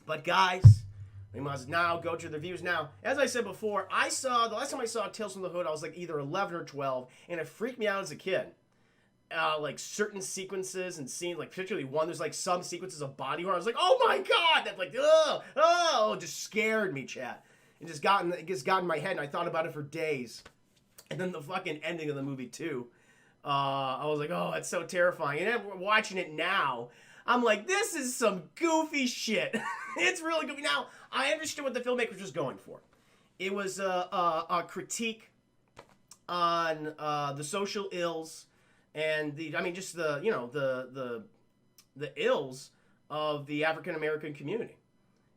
But guys, we must now go to the reviews. Now, as I said before, the last time I saw Tales from the Hood, I was like either 11 or 12, and it freaked me out as a kid. Like certain sequences and scenes, like particularly one, there's like some sequences of body horror. I was like, oh my god, that like, it just scared me, chat. It just got in my head, and I thought about it for days. And then the fucking ending of the movie too. I was like, oh, that's so terrifying. And then watching it now, I'm like, this is some goofy shit. It's really goofy. Now, I understood what the filmmakers was going for. It was a critique on the social ills and just the ills of the African American community,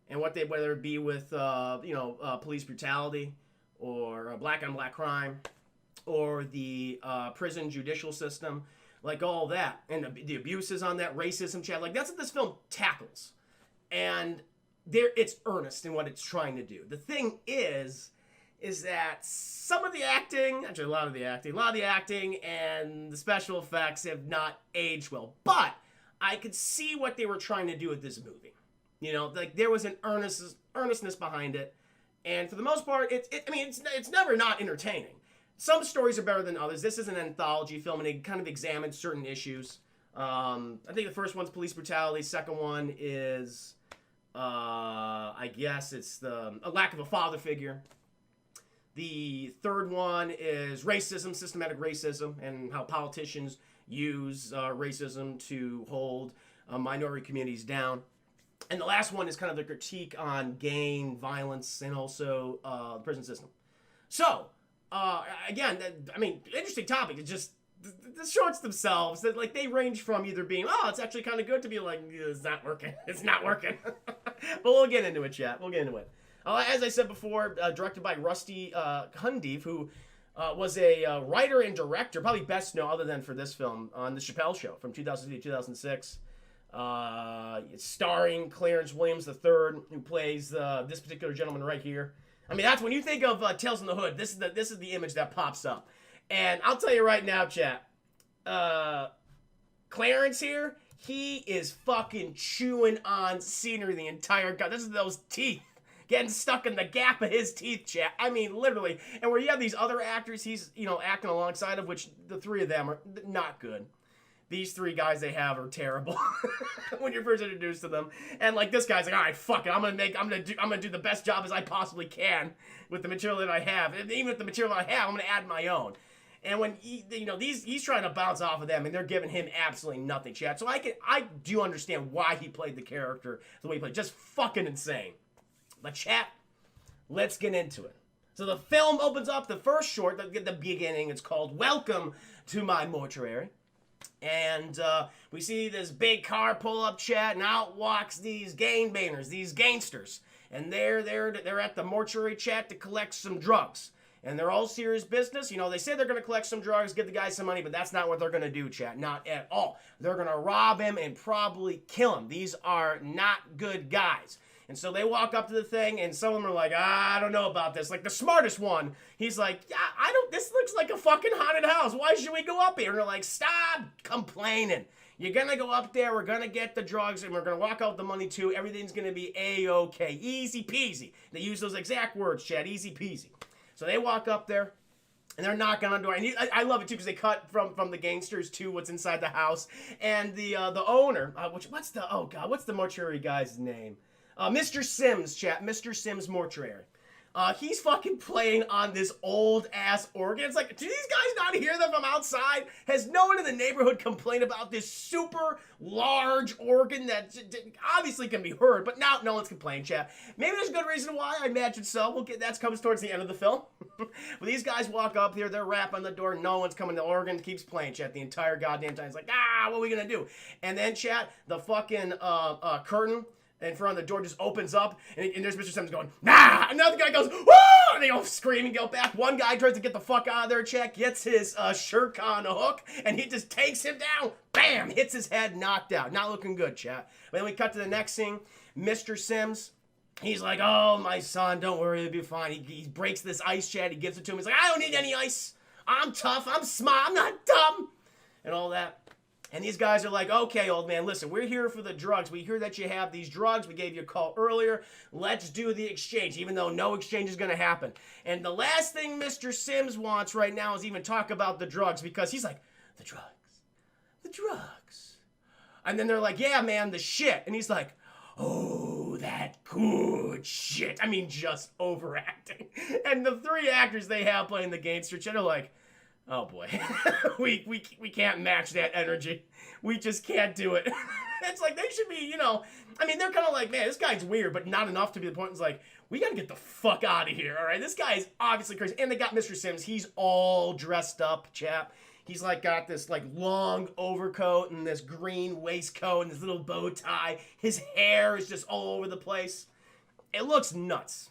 and whether it be with police brutality or black on black crime, or the prison judicial system, like all that, and the abuses on that, racism, chat. Like that's what this film tackles, and it's earnest in what it's trying to do. The thing is that some of the acting, actually a lot of the acting and the special effects have not aged well. But I could see what they were trying to do with this movie. Like there was an earnestness behind it, and for the most part, it's never not entertaining. Some stories are better than others. This is an anthology film, and it kind of examines certain issues. I think the first one's police brutality. Second one is, I guess it's a lack of a father figure. The third one is racism, systematic racism, and how politicians use racism to hold minority communities down. And the last one is kind of the critique on gang violence and also the prison system. So, again, interesting topic. It's just the shorts themselves, that like they range from either being, oh, it's actually kind of good, to be like, it's not working. It's not working. But we'll get into it, chat. We'll get into it. As I said before, directed by Rusty Hundeef, who was a writer and director, probably best known other than for this film, on The Chappelle Show from 2002 to 2006. Starring Clarence Williams III, who plays this particular gentleman right here. That's when you think of Tales from the Hood, this is the image that pops up. And I'll tell you right now, chat, Clarence here, he is fucking chewing on scenery the entire time. This is those teeth getting stuck in the gap of his teeth, chat. Literally. And where you have these other actors he's, acting alongside of, which the three of them are not good. These three guys they have are terrible when you're first introduced to them. And like this guy's like, all right, fuck it, I'm gonna do the best job as I possibly can with the material that I have. And even with the material that I have, I'm gonna add my own. And when he's trying to bounce off of them, and they're giving him absolutely nothing, chat. So I do understand why he played the character the way he played. Just fucking insane. But chat, let's get into it. So the film opens up, the first short, the beginning, it's called Welcome to My Mortuary. And we see this big car pull up, chat, and out walks these gangbangers, these gangsters. And they're at the mortuary, chat, to collect some drugs. And they're all serious business. They say they're going to collect some drugs, give the guy some money, but that's not what they're going to do, chat. Not at all. They're going to rob him and probably kill him. These are not good guys. And so they walk up to the thing, and some of them are like, I don't know about this. Like the smartest one, he's like, yeah, this looks like a fucking haunted house. Why should we go up here? And they're like, stop complaining. You're going to go up there, we're going to get the drugs, and we're going to walk out the money too. Everything's going to be A-okay. Easy peasy. They use those exact words, Chad, easy peasy. So they walk up there, and they're knocking on the door. And I love it too, because they cut from the gangsters to what's inside the house. And the owner, what's the mortuary guy's name? Mr. Sims, chat. Mr. Sims Mortuary. He's fucking playing on this old-ass organ. It's like, do these guys not hear them from outside? Has no one in the neighborhood complained about this super large organ that obviously can be heard, but now no one's complaining, chat. Maybe there's a good reason why. I imagine so. That comes towards the end of the film. But these guys walk up here, they're rapping on the door, no one's coming. The organ keeps playing, chat, the entire goddamn time. It's like, what are we gonna do? And then, chat, the fucking curtain in front of the door just opens up, and there's Mr. Sims going, nah! Another guy goes, woo! And they all scream and go back. One guy tries to get the fuck out of there, check, gets his shirt on a hook, and he just takes him down. Bam! Hits his head, knocked out. Not looking good, chat. But then we cut to the next scene. Mr. Sims, he's like, oh, my son, don't worry, it'll be fine. He breaks this ice, chat. He gives it to him. He's like, I don't need any ice. I'm tough. I'm smart. I'm not dumb. And all that. And these guys are like, okay, old man, listen, we're here for the drugs. We hear that you have these drugs. We gave you a call earlier. Let's do the exchange, even though no exchange is going to happen. And the last thing Mr. Sims wants right now is even talk about the drugs, because he's like, the drugs. And then they're like, yeah, man, the shit. And he's like, oh, that good shit. I mean, just overacting. And the three actors they have playing the gangster shit are like, oh boy, we can't match that energy. We just can't do it. It's like they should be, I mean, they're kind of like, man, this guy's weird, but not enough to be the point. It's like, we got to get the fuck out of here, all right? This guy is obviously crazy. And they got Mr. Sims. He's all dressed up, chap. He's like got this like long overcoat and this green waistcoat and this little bow tie. His hair is just all over the place. It looks nuts.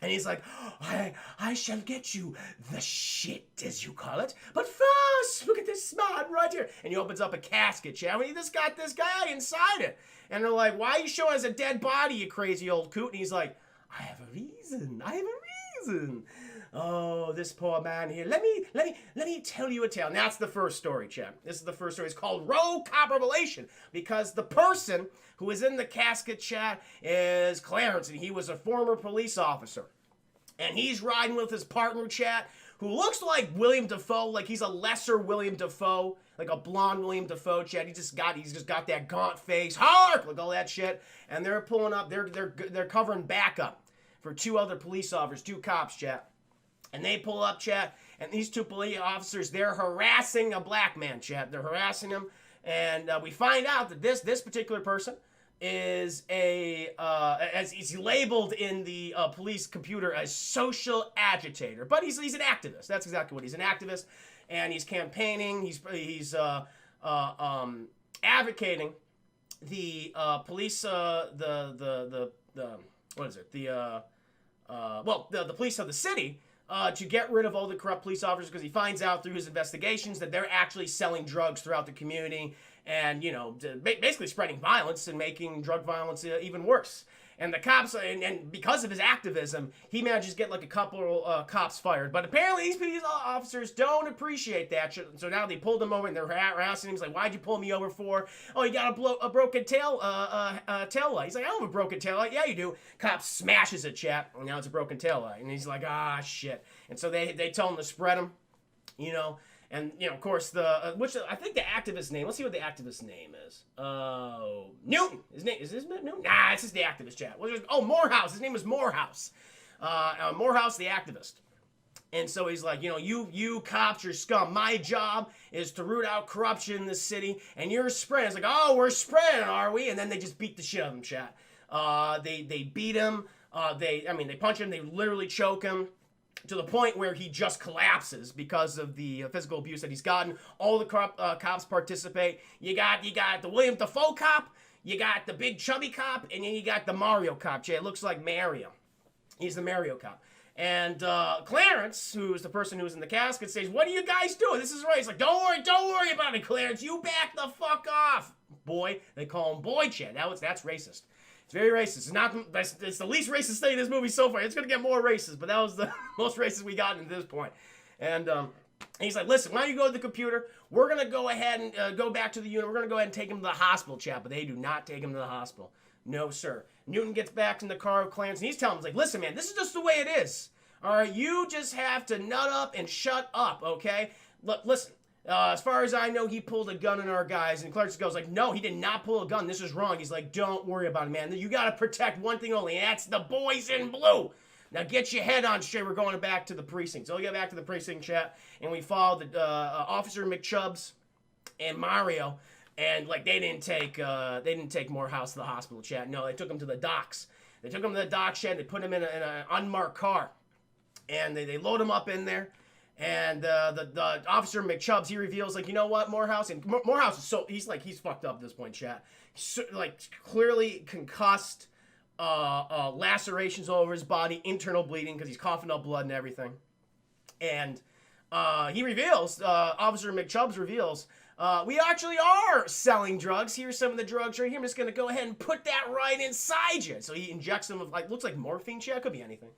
And he's like, I shall get you the shit, as you call it. But first, look at this smart right here. And he opens up a casket, chat. He just got this guy inside it. And they're like, why are you showing us a dead body, you crazy old coot? And he's like, I have a reason. Oh, this poor man here. Let me tell you a tale. And that's the first story, chat. This is the first story. It's called Rogue Cop Revelation, because the person who is in the casket, chat, is Clarence, and he was a former police officer. And he's riding with his partner, chat, who looks like William Dafoe, like he's a lesser William Dafoe, like a blonde William Dafoe, chat. He's just got that gaunt face, hark, like all that shit. And they're pulling up, they're covering backup for two other police officers, two cops, chat. And they pull up, chat, and these two police officers, they're harassing a black man, chat. They're harassing him, and we find out that this particular person is as he's labeled in the police computer as social agitator, but he's an activist. That's exactly what he's an activist, and he's campaigning. He's advocating the police the police of the city. To get rid of all the corrupt police officers, because he finds out through his investigations that they're actually selling drugs throughout the community and, basically spreading violence and making drug violence even worse. And the cops, and because of his activism, he manages to get like a couple cops fired. But apparently these police officers don't appreciate that. So now they pulled him over and they're harassing him. He's like, why'd you pull me over for? Oh, you got a broken tail light. He's like, I don't have a broken tail light. Yeah, you do. Cop smashes it, chat. And now it's a broken tail light. And he's like, shit. And so they tell him to spread him, And, of course, which I think the activist name, let's see what the activist name is. Newton. His name, is his name Newton? Nah, it's just the activist, chat. Morehouse. His name is Morehouse. Morehouse, the activist. And so he's like, you cops are scum. My job is to root out corruption in this city, and you're spreading. It's like, oh, we're spreading, are we? And then they just beat the shit out of him, chat. They beat him. They punch him. They literally choke him, to the point where he just collapses because of the physical abuse that he's gotten. All the cops participate. You got the William Dafoe cop, you got the big chubby cop, and then you got the Mario cop. It looks like Mario. He's the Mario cop. And Clarence, who's the person who's in the casket, says, what are you guys doing? This is right. He's like, don't worry about it, Clarence. You back the fuck off, boy. They call him boy, chat. That's racist. It's very racist. It's the least racist thing in this movie so far. It's going to get more racist, but that was the most racist we got at this point. And he's like, listen, why don't you go to the computer? We're going to go ahead and go back to the unit. We're going to go ahead and take him to the hospital, chat. But they do not take him to the hospital. No, sir. Newton gets back in the car with Clarence, and he's telling him, like, listen, man, this is just the way it is. All right, you just have to nut up and shut up, okay? Look, listen. As far as I know, he pulled a gun on our guys, and Clarence goes like, no, he did not pull a gun. This is wrong. He's like, don't worry about it, man. You got to protect one thing only, and that's the boys in blue. Now get your head on straight. We're going back to the precinct. So we get back to the precinct, chat, and we follow the Officer McChubbs and Mario, and like they didn't take Morehouse to the hospital, chat. No, they took him to the docks. They took him to the dock shed. They put him in an unmarked car, and they load him up in there. And the Officer McChubbs, he reveals, like, you know what, Morehouse is he's fucked up at this point, chat. Clearly concussed, lacerations all over his body, internal bleeding, because he's coughing up blood and everything. And he reveals, Officer McChubbs reveals, we actually are selling drugs. Here's some of the drugs right here. I'm just going to go ahead and put that right inside you. So he injects them with, looks like morphine, chat. Could be anything.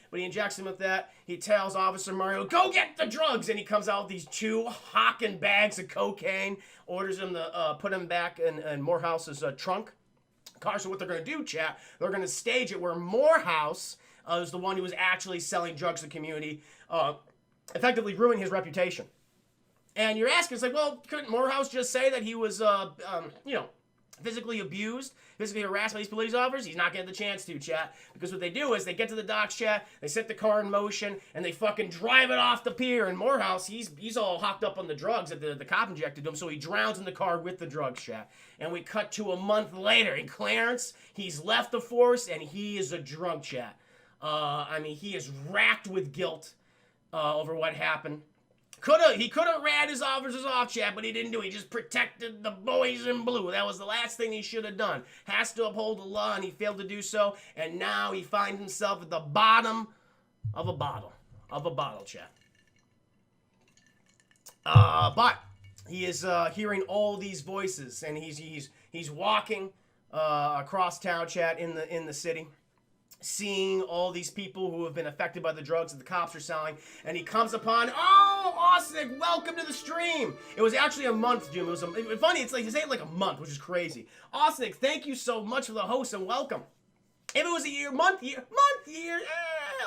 but he injects him with that. He tells Officer Mario, go get the drugs, and he comes out with these 2 hawking bags of cocaine, orders him to put him back in Morehouse's trunk car. So what they're going to do, chat, they're going to stage it where Morehouse is the one who was actually selling drugs to the community, effectively ruining his reputation. And you're asking, it's like, well, couldn't Morehouse just say that he was, physically abused, physically harassed by these police officers? He's not getting the chance to, chat. Because what they do is they get to the docks, chat, they set the car in motion, and they fucking drive it off the pier. And Morehouse, he's all hopped up on the drugs that the cop injected him, so he drowns in the car with the drugs, chat. And we cut to a month later, and Clarence, he's left the force, and he is a drunk, chat. He is racked with guilt over what happened. He could have ran his officers off, chat, but he didn't do it. He just protected the boys in blue. That was the last thing he should have done. Has to uphold the law, and he failed to do so. And now he finds himself at the bottom of a bottle. Chat. But he is hearing all these voices, and he's walking across town, chat, in the city, seeing all these people who have been affected by the drugs that the cops are selling, and he comes upon, Austin, welcome to the stream. It was actually a month, Doom. It was funny, it's like, they say it like a month, which is crazy. Austin, thank you so much for the host, and welcome. If it was a year, month,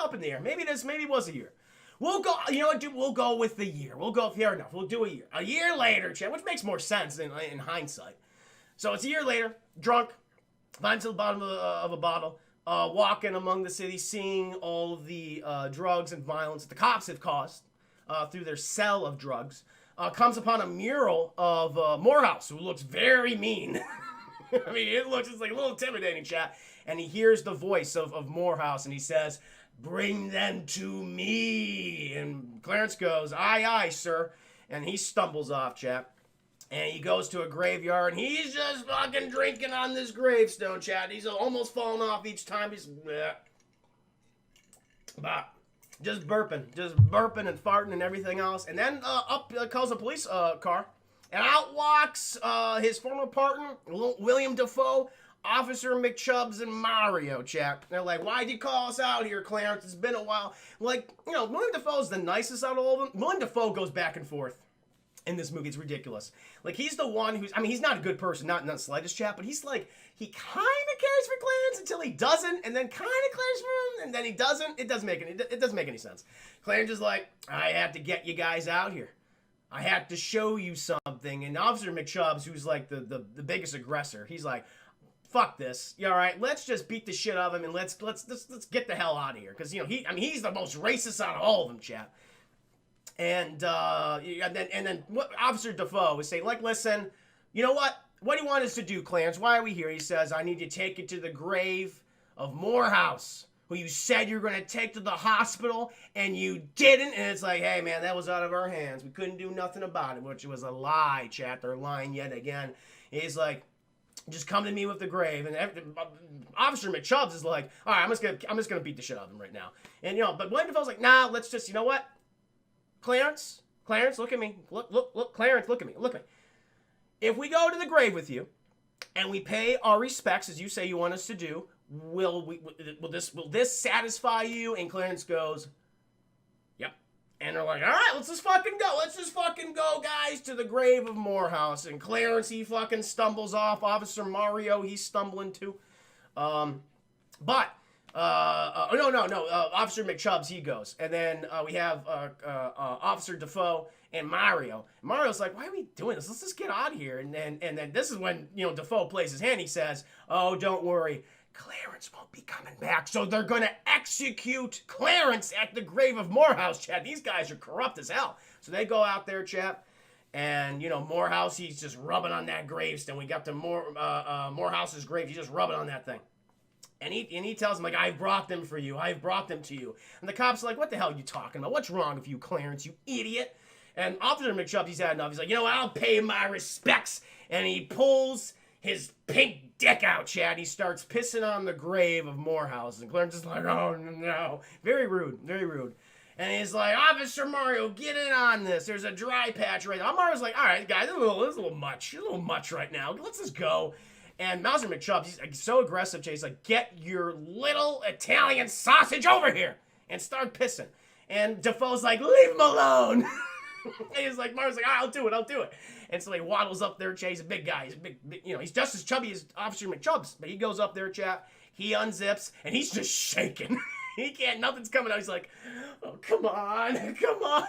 up in the air. Maybe it was a year. We'll go, you know what, dude, we'll go with the year. We'll go, fair enough, we'll do a year. A year later, chat, which makes more sense in hindsight. So it's a year later, drunk, finds to the bottom of a bottle, walking among the city, seeing all the drugs and violence that the cops have caused through their sell of drugs, comes upon a mural of Morehouse, who looks very mean. It's like a little intimidating, chat. And he hears the voice of Morehouse, and he says, bring them to me. And Clarence goes, aye, aye, sir. And he stumbles off, chat. And he goes to a graveyard, and he's just fucking drinking on this gravestone, chat. He's almost falling off each time. He's just burping and farting and everything else. And then up calls a police car, and out walks his former partner, William Dafoe, Officer McChubbs, and Mario, chat. They're like, why'd you call us out here, Clarence? It's been a while. Like, William Dafoe's the nicest out of all of them. William Dafoe goes back and forth in this movie. It's ridiculous. Like, he's the one who's, he's not a good person, not in the slightest, chat, but he's like, he kind of cares for Clarence until he doesn't, and then kind of cares for him, and then he doesn't. It doesn't make any sense. Clarence is like, I have to get you guys out here. I have to show you something. And Officer McChubbs, who's like the biggest aggressor, he's like, fuck this. You all right? Let's just beat the shit out of him, and let's get the hell out of here. Because he's the most racist out of all of them, chat. And then what Officer Dafoe was saying, like, listen, you know what? What do you want us to do, Clarence? Why are we here? He says, I need you to take it to the grave of Morehouse, who you said you were going to take to the hospital, and you didn't. And it's like, hey, man, that was out of our hands. We couldn't do nothing about it, which was a lie, chat. They're lying yet again. He's like, just come to me with the grave. And Officer McChubbs is like, all right, I'm just gonna beat the shit out of him right now. And, but William Dafoe's like, nah, let's just, you know what? Clarence, look at me. Look, Clarence, look at me. If we go to the grave with you, and we pay our respects, as you say you want us to do, will this satisfy you? And Clarence goes, yep. And they're like, all right, let's just fucking go, guys, to the grave of Morehouse. And Clarence, he fucking stumbles off. Officer Mario, he's stumbling too. Officer McChubbs, he goes. And then we have Officer Dafoe and Mario. Mario's like, why are we doing this? Let's just get out of here. And then this is when, Dafoe plays his hand. He says, oh, don't worry. Clarence won't be coming back. So they're going to execute Clarence at the grave of Morehouse, chat. These guys are corrupt as hell. So they go out there, chat. And, Morehouse, he's just rubbing on that gravestone. We got to Morehouse's grave. He's just rubbing on that thing. And he tells him, like, I've brought them for you. I've brought them to you. And the cop's like, what the hell are you talking about? What's wrong with you, Clarence, you idiot? And Officer McChubbs, he's had enough. He's like, you know what? I'll pay my respects. And he pulls his pink dick out, Chad. He starts pissing on the grave of Morehouse. And Clarence is like, oh, no. Very rude. Very rude. And he's like, Officer Mario, get in on this. There's a dry patch right now. Mario's like, all right, guys, this is a little much. It's a little much right now. Let's just go. And Officer McChubbs, he's like, so aggressive, Chase. He's like, get your little Italian sausage over here. and start pissing. And Defoe's like, leave him alone. And he's like, Mario's like, I'll do it. And so he waddles up there, chat. He's a big guy. He's a big, he's just as chubby as Officer McChubbs. But he goes up there, chat. He unzips, and he's just shaking. He can't, nothing's coming out. He's like, oh, come on,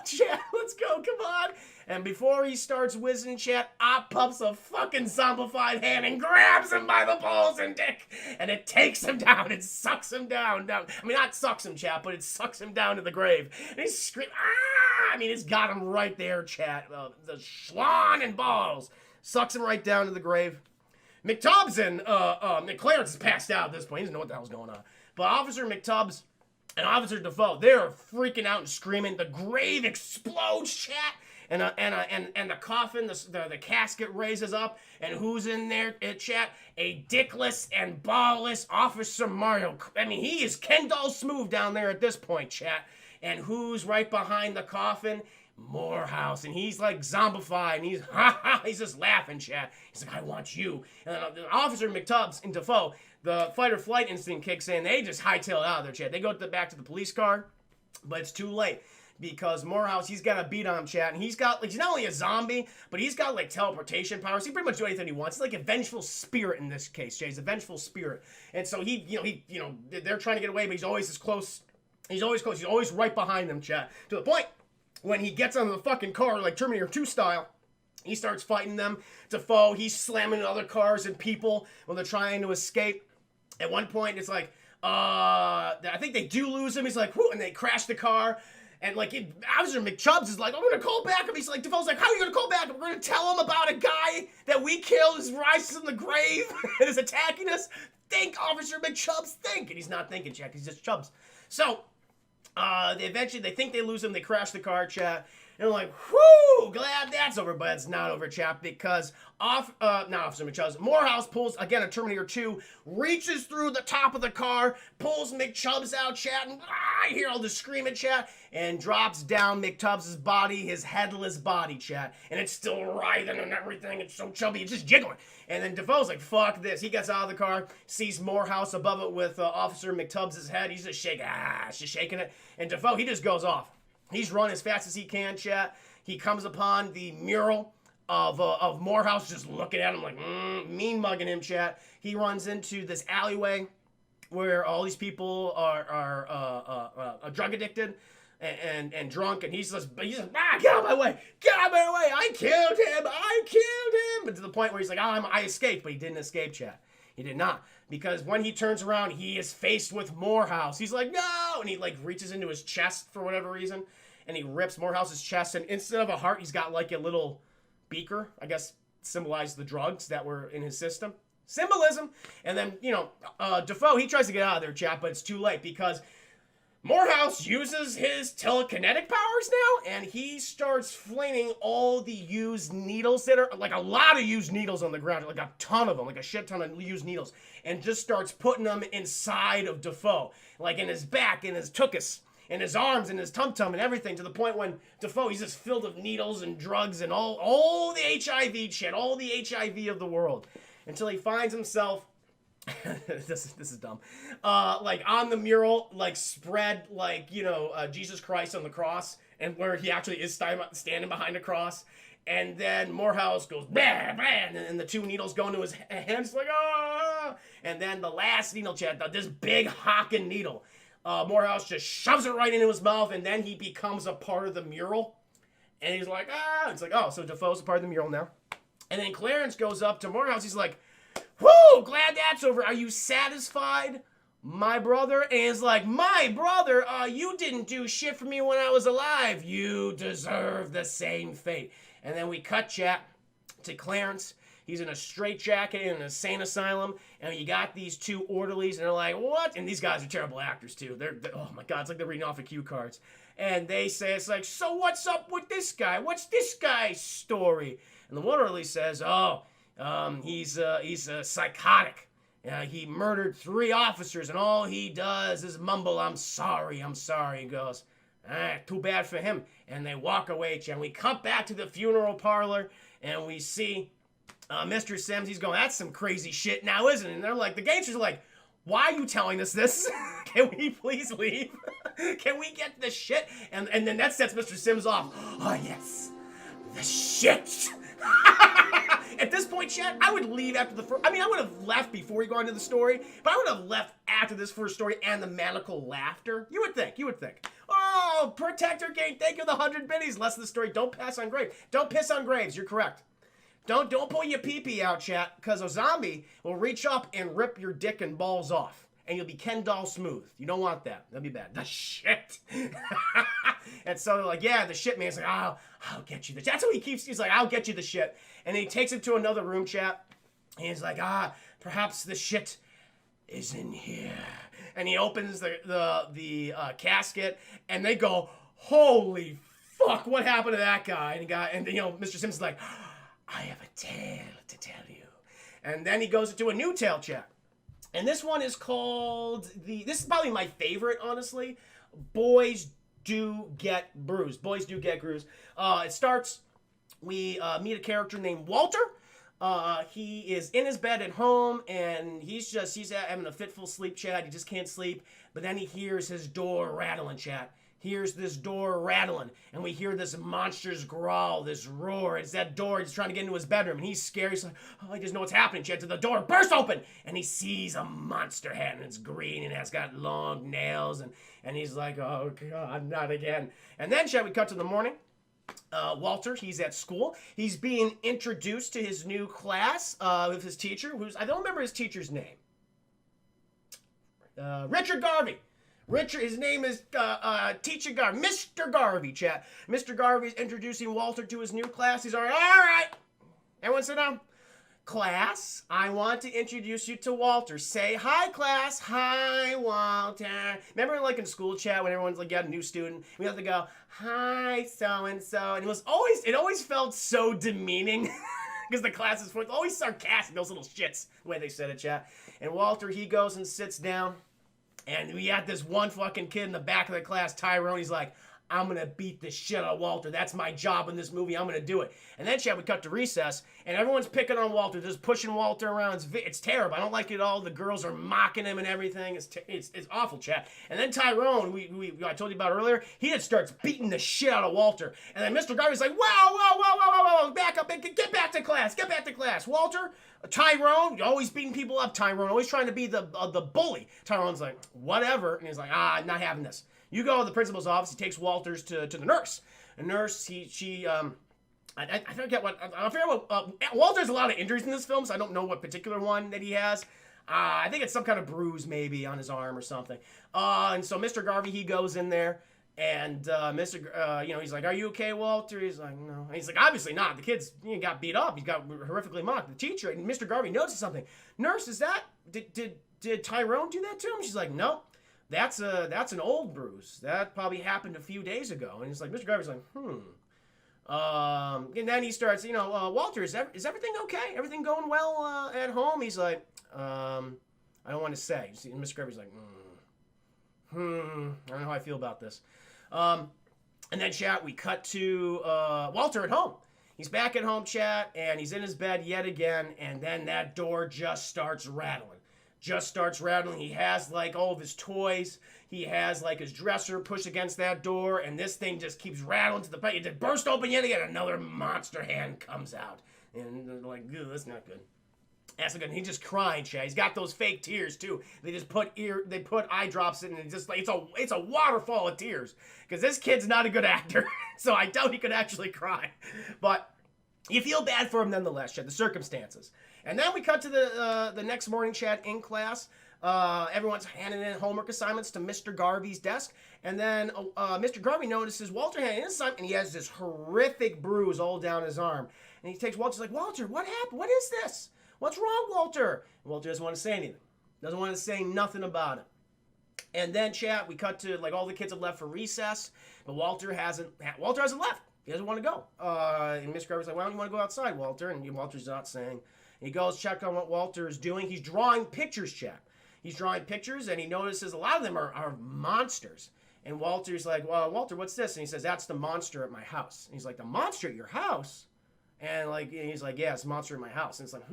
chat. Let's go, come on. And before he starts whizzing, chat, up pops a fucking zombified hand and grabs him by the balls and dick. And it takes him down. It sucks him down. I mean, not sucks him, chat, but it sucks him down to the grave. And he's screaming, ah! I mean, it's got him right there, chat. The schlong and balls. Sucks him right down to the grave. McTubbs and Clarence is passed out at this point. He doesn't know what the hell's going on. But Officer McTubbs and Officer Defoe, they're freaking out and screaming. The grave explodes, chat. And the coffin, the casket raises up. And who's in there, chat? A dickless and ballless Officer Mario. I mean, he is Ken doll smooth down there at this point, chat. And who's right behind the coffin? Morehouse. And he's like zombified. And he's just laughing, chat. He's like, I want you. And then Officer McTubbs and Defoe, the fight or flight instinct kicks in. They just hightail it out of there, chat. They go back to the police car. But it's too late. Because Morehouse, he's got a beat on him, chat. And he's got, like, he's not only a zombie, but he's got, like, teleportation powers. He can pretty much do anything he wants. He's like a vengeful spirit in this case, chat. He's a vengeful spirit. And so they're trying to get away, but he's always as close. He's always close. He's always right behind them, chat. To the point when he gets on the fucking car, like Terminator 2 style, he starts fighting them. Defoe, he's slamming into other cars and people when they're trying to escape. At one point, it's like, I think they do lose him. He's like, whoo, and they crash the car. And, like, Officer McChubbs is like, I'm going to call back him. He's like, Defoe's like, how are you going to call back him? We're going to tell him about a guy that we killed who rises from the grave and is attacking us? Think, Officer McChubbs, think. And he's not thinking, chat. He's just Chubbs. So, they think they lose him. They crash the car, chat. And they're like, whoo, glad that's over. But it's not over, chat, because not Officer McChubbs. Morehouse pulls, again, a Terminator 2, reaches through the top of the car, pulls McChubbs out, chat, and I hear all the screaming, chat, and drops down McTubbs' body, his headless body, chat. And it's still writhing and everything. It's so chubby. It's just jiggling. And then Defoe's like, fuck this. He gets out of the car, sees Morehouse above it with Officer McTubbs' head. He's just shaking. Just shaking it. And Defoe, he just goes off. He's running as fast as he can, chat. He comes upon the mural of Morehouse just looking at him like, mean mugging him, chat. He runs into this alleyway where all these people are drug addicted and drunk, and he's just get out of my way, I killed him, but to the point where he's like, I escaped, but he didn't escape, chat. He did not, because when he turns around, he is faced with Morehouse. He's like, no, and he like reaches into his chest for whatever reason, and he rips Morehouse's chest, and instead of a heart, he's got like a little beaker, I guess symbolized the drugs that were in his system. Symbolism. And then, Defoe, he tries to get out of there, chat, but it's too late, because Morehouse uses his telekinetic powers now, and he starts flinging all the used needles that are, like a lot of used needles on the ground, like a ton of them, like a shit ton of used needles, and just starts putting them inside of Defoe, like in his back, in his tuchus, in his arms, in his tum-tum, and everything, to the point when Defoe, he's just filled with needles and drugs and all the HIV shit, all the HIV of the world, until he finds himself this is dumb. Like on the mural, like spread, like, Jesus Christ on the cross, and where he actually is standing behind a cross. And then Morehouse goes, blah, blah, and the two needles go into his hands, like, ah! And then the last needle, chat, this big hocking needle, Morehouse just shoves it right into his mouth, and then he becomes a part of the mural. And he's like, ah! It's like, oh, so Defoe's a part of the mural now. And then Clarence goes up to Morehouse, he's like, whoo, glad that's over. Are you satisfied, my brother? And he's like, my brother, you didn't do shit for me when I was alive. You deserve the same fate. And then we cut, chat, to Clarence. He's in a straitjacket in an insane asylum, and you got these two orderlies, and they're like, what? And these guys are terrible actors, too. They're oh, my God, it's like they're reading off of cue cards. And they say, it's like, so what's up with this guy? What's this guy's story? And the one orderly says, he's a psychotic. He murdered 3 officers, and all he does is mumble, I'm sorry. He goes, too bad for him. And they walk away, and we cut back to the funeral parlor, and we see Mr. Sims. He's going, that's some crazy shit now, isn't it? And they're like, the gangsters are like, why are you telling us this? Can we please leave? Can we get the shit? And then that sets Mr. Sims off. Oh, yes. The shit. At this point, chat, I would leave after the first. I mean, I would have left before we go into the story, but I would have left after this first story and the maniacal laughter. You would think. Oh, Protector King, thank you for the 100 biddies. Less of the story. Don't pass on graves. Don't piss on graves. You're correct. Don't pull your pee-pee out, chat, because a zombie will reach up and rip your dick and balls off. And you'll be Ken doll smooth. You don't want that. That'd be bad. The shit. And so they're like, yeah, the shit man's like, I'll get you the shit. That's what he keeps. He's like, I'll get you the shit. And he takes him to another room, chat. And he's like, perhaps the shit is in here. And he opens the casket, and they go, holy fuck, what happened to that guy? And Mr. Sims is like, I have a tale to tell you. And then he goes into a new tale, chat. And this one is called this is probably my favorite, honestly. Boys Do Get Bruised. Boys Do Get Bruised. It starts, we meet a character named Walter. He is in his bed at home, and he's having a fitful sleep, chat. He just can't sleep. But then he hears his door rattling, chat. Hears this door rattling, and we hear this monster's growl, this roar. It's that door. He's trying to get into his bedroom, and he's scared. He's like, I just know what's happening, chat. So the door bursts open, and he sees a monster head, and it's green, and it's got long nails, and he's like, oh, God, not again. And then, chat, we cut to the morning. Walter, he's at school. He's being introduced to his new class with his teacher, I don't remember his teacher's name. Richard Garvey. His name is Teacher Garvey. Mr. Garvey, chat. Mr. Garvey's introducing Walter to his new class. He's all right. Everyone sit down. Class, I want to introduce you to Walter. Say hi, class. Hi, Walter. Remember, like in school, chat, when everyone's like got a new student, we have to go, hi, so-and-so. And it always felt so demeaning because the class is always sarcastic, those little shits, the way they said it, chat. And Walter, he goes and sits down. And we had this one fucking kid in the back of the class, Tyrone. He's like, I'm going to beat the shit out of Walter. That's my job in this movie. I'm going to do it. And then, chat, we cut to recess, and everyone's picking on Walter, just pushing Walter around. It's terrible. I don't like it at all. The girls are mocking him and everything. It's awful, chat. And then Tyrone, I told you about earlier, he just starts beating the shit out of Walter. And then Mr. Garvey's like, whoa, back up, get back to class. Walter, Tyrone, you're always beating people up, Tyrone, always trying to be the bully. Tyrone's like, whatever. And he's like, not having this. You go to the principal's office. He takes Walters to the nurse. The nurse, I forget what. Walter has a lot of injuries in this film, so I don't know what particular one that he has. I think it's some kind of bruise maybe on his arm or something. And so Mr. Garvey, he goes in there, and he's like, "Are you okay, Walter?" He's like, "No." And he's like, "Obviously not. The kid's got beat up. He got horrifically mocked." The teacher and Mr. Garvey notices something. Nurse, did Tyrone do that to him? She's like, "No. That's an old bruise. That probably happened a few days ago." And he's like, Mr. Garvey's like, and then he starts, Walter, is everything okay? Everything going well at home? He's like, I don't want to say. And Mr. Garvey's like, I don't know how I feel about this. And then, chat, we cut to Walter at home. He's back at home, chat, and he's in his bed yet again, and then that door just starts rattling. He has like all of his toys. He has like his dresser pushed against that door, and this thing just keeps rattling to the point. It just burst open yet again. Another monster hand comes out, and they're like, that's not good. That's not good. And he's just crying, chat. He's got those fake tears too. They just put eye drops in, and it's just like it's a waterfall of tears because this kid's not a good actor, so I doubt he could actually cry, but you feel bad for him nonetheless, chat. The circumstances. And then we cut to the next morning, chat, in class. Everyone's handing in homework assignments to Mr. Garvey's desk. And then Mr. Garvey notices Walter handing in his assignment, and he has this horrific bruise all down his arm. And he takes Walter's like, Walter, what happened? What is this? What's wrong, Walter? And Walter doesn't want to say anything. Doesn't want to say nothing about it. And then, chat, we cut to, like, all the kids have left for recess, but Walter hasn't left. He doesn't want to go. And Mr. Garvey's like, why don't you want to go outside, Walter? And Walter's not saying. He goes check on what Walter is doing. He's drawing pictures, chat. He's drawing pictures, and he notices a lot of them are monsters. And Walter's like, well, Walter, what's this? And he says, that's the monster at my house. And he's like, the monster at your house? And he's like, yeah, it's a monster at my house. And it's like,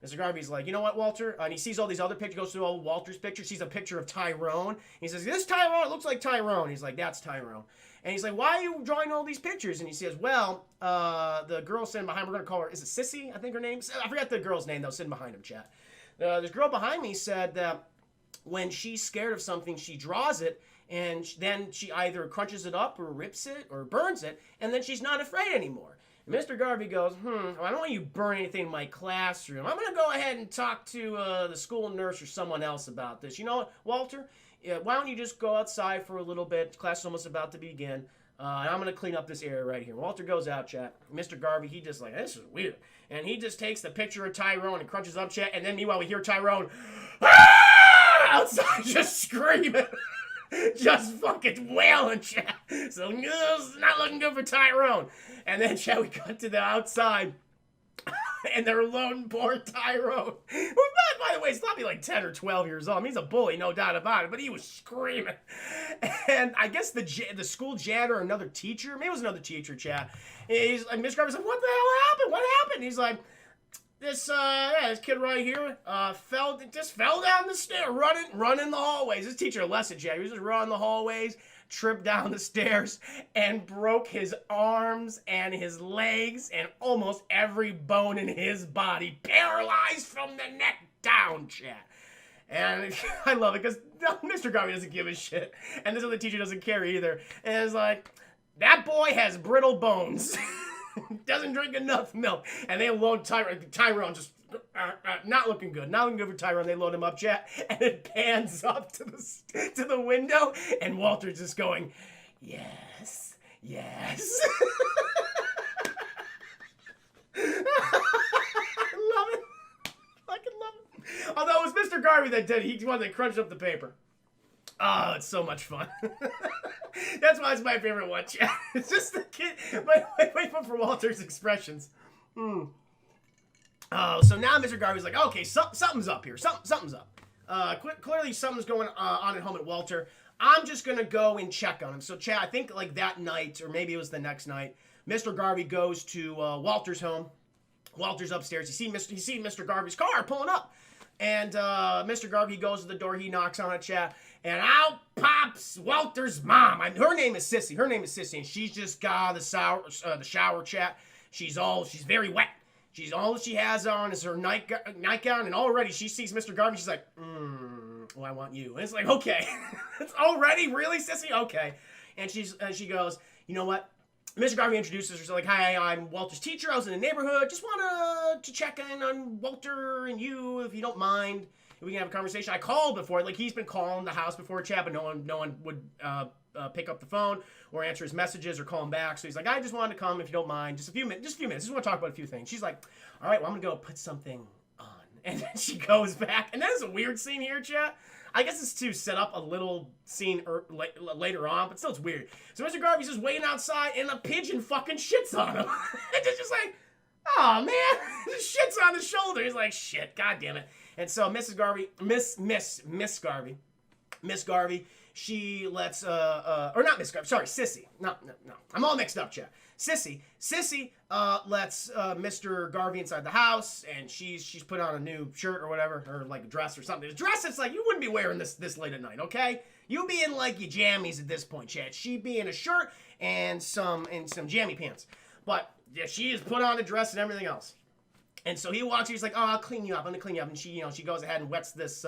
Mr. Garvey's like, you know what, Walter? And he sees all these other pictures, goes through all Walter's pictures, sees a picture of Tyrone. He says, this Tyrone, it looks like Tyrone. He's like, that's Tyrone. And he's like, why are you drawing all these pictures? And he says, well, the girl sitting behind, we're going to call her, is it Sissy? I think her name. I forgot the girl's name, though, sitting behind him, chat. This girl behind me said that when she's scared of something, she draws it, and then she either crunches it up or rips it or burns it, and then she's not afraid anymore. And Mr. Garvey goes, I don't want you to burn anything in my classroom. I'm going to go ahead and talk to the school nurse or someone else about this. You know what, Walter? Why don't you just go outside for a little bit? Class is almost about to begin. And I'm going to clean up this area right here. Walter goes out, chat. Mr. Garvey, he just like, this is weird. And he just takes the picture of Tyrone and crunches up, chat. And then meanwhile, we hear Tyrone outside just screaming. Just fucking wailing, chat. So, it's not looking good for Tyrone. And then, chat, we cut to the outside. And they're loading poor Tyrone. Who, by the way, he's probably like 10 or 12 years old. I mean, he's a bully, no doubt about it. But he was screaming. And I guess the school janitor or another teacher, maybe it was another teacher, chat. He's like, Mr. Garvey's like, what the hell happened? What happened? He's like, this kid right here fell down the stairs, running the hallways. This teacher, a lesson, chat. He was just running the hallways, tripped down the stairs, and broke his arms and his legs and almost every bone in his body, paralyzed from the neck down, chat. And I love it because Mr. Garvey doesn't give a shit, and this other teacher doesn't care either. And it's like, that boy has brittle bones. Doesn't drink enough milk. And they load Tyrone just not looking good. Not looking good for Tyrone. They load him up, chat. And it pans up to the window. And Walter's just going, yes, yes. I love it. Fucking love it. Although it was Mr. Garvey that did it. He wanted to crunch up the paper. Oh, it's so much fun. That's why it's my favorite one, chat. It's just the kid. Wait for Walter's expressions. Oh, so now Mr. Garvey's like, okay, something's up here. Something's up. Clearly something's going on at home at Walter. I'm just going to go and check on him. So, chat, I think like that night, or maybe it was the next night, Mr. Garvey goes to Walter's home. Walter's upstairs. You see Mr. Garvey's car pulling up. And Mr. Garvey goes to the door. He knocks on it, chat. And out pops Walter's mom. Her name is Sissy. And she's just got the shower, chat. She's very wet. All she has on is her nightgown. And already she sees Mr. Garvey. She's like, well, I want you. And it's like, okay. It's already? Really, Sissy? Okay. And she goes, you know what? Mr. Garvey introduces herself like, hi, I'm Walter's teacher. I was in the neighborhood. Just wanted to check in on Walter and you, if you don't mind. If we can have a conversation. I called before. Like, he's been calling the house before, chat, but no one would pick up the phone or answer his messages or call him back. So he's like, I just wanted to come if you don't mind. Just a few minutes. Just want to talk about a few things. She's like, all right, well, I'm going to go put something on. And then she goes back. And that is a weird scene here, chat. I guess it's to set up a little scene later on, but still it's weird. So Mr. Garvey's just waiting outside, and a pigeon fucking shits on him. It's just like, oh man, just shits on his shoulder. He's like, shit, god damn it. And so Mrs. Garvey, Miss Garvey, she lets, or not Miss Garvey, sorry, Sissy. No, I'm all mixed up, chat. Sissy lets Mr. Garvey inside the house, and she's put on a new shirt or whatever, or like a dress or something. A dress that's like, you wouldn't be wearing this late at night, okay? You be in like your jammies at this point, chat. She be in a shirt and some jammy pants. But yeah, she has put on a dress and everything else. And so he walks, he's like, oh, I'll clean you up, I'm gonna clean you up. And she goes ahead and wets this,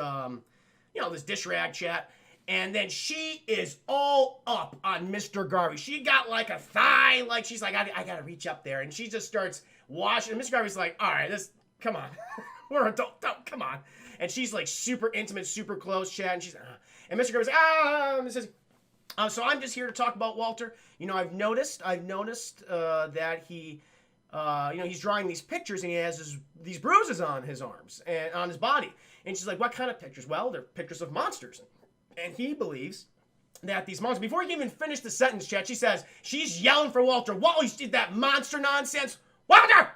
this dish rag, chat. And then she is all up on Mr. Garvey. She got like a thigh, like she's like, I gotta reach up there. And she just starts washing. And Mr. Garvey's like, all right, come on. We're adult, come on. And she's like super intimate, super close, chat. And she's, and Mr. Garvey's like, so I'm just here to talk about Walter. You know, I've noticed that he, he's drawing these pictures and he has these bruises on his arms and on his body. And she's like, what kind of pictures? Well, they're pictures of monsters. And he believes that these monsters, before he can even finish the sentence, chat, she says, she's yelling for Walter. Wally did that monster nonsense. Walter,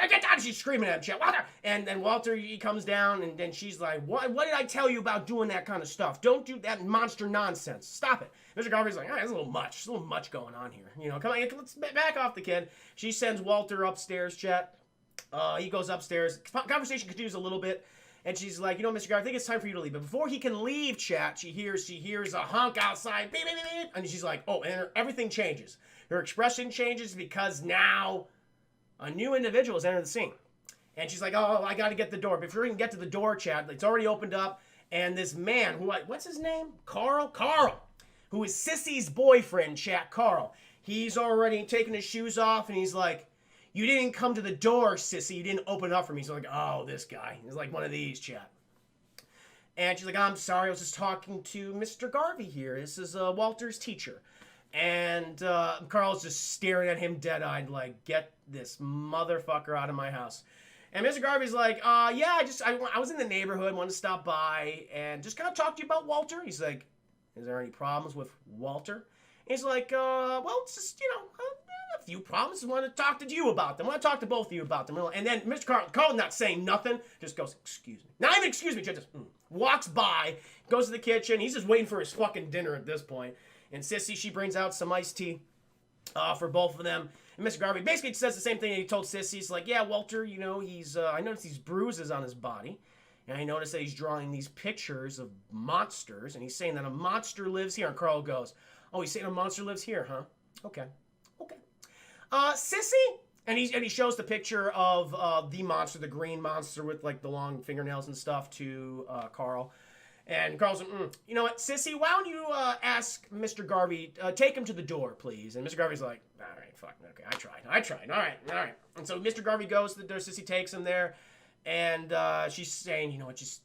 get down. She's screaming at him, chat. Walter. And then Walter, he comes down, and then she's like, what did I tell you about doing that kind of stuff? Don't do that monster nonsense. Stop it. Mr. Garvey's like, there's a little much. There's a little much going on here. You know, come on, let's back off the kid. She sends Walter upstairs, chat. He goes upstairs. Conversation continues a little bit. And she's like, you know, Mr. Garvey, I think it's time for you to leave. But before he can leave, chat, she hears a honk outside. Beep, beep, beep, beep. And she's like, oh, and everything changes. Her expression changes because now a new individual has entered the scene. And she's like, oh, I got to get the door. Before we can get to the door, chat, it's already opened up. And this man, what's his name? Carl, who is Sissy's boyfriend, chat, Carl. He's already taken his shoes off, and he's like, you didn't come to the door, Sissy. You didn't open it up for me. So I'm like, oh, this guy. He's like one of these, chat. And she's like, I'm sorry. I was just talking to Mr. Garvey here. This is Walter's teacher. And Carl's just staring at him dead-eyed like, get this motherfucker out of my house. And Mr. Garvey's like, yeah, I was in the neighborhood, wanted to stop by and just kind of talk to you about Walter. He's like, is there any problems with Walter? And he's like, well, it's just, you know, a few problems. I want to talk to you about them. I want to talk to both of you about them. And then Mr. Carl not saying nothing, just goes, excuse me. Not even excuse me, just walks by, goes to the kitchen. He's just waiting for his fucking dinner at this point. And Sissy, she brings out some iced tea for both of them. And Mr. Garvey basically says the same thing that he told Sissy. He's like, yeah, Walter, you know, I noticed these bruises on his body. And I noticed that he's drawing these pictures of monsters. And he's saying that a monster lives here. And Carl goes, oh, he's saying a monster lives here, huh? Okay. Sissy? And he shows the picture of the monster, the green monster with like the long fingernails and stuff to Carl. And Carl's like, you know what, Sissy, why don't you ask Mr. Garvey, take him to the door, please. And Mr. Garvey's like, all right, fuck, okay, I tried, all right. And so Mr. Garvey goes to the door, Sissy takes him there, and she's saying, you know what, just,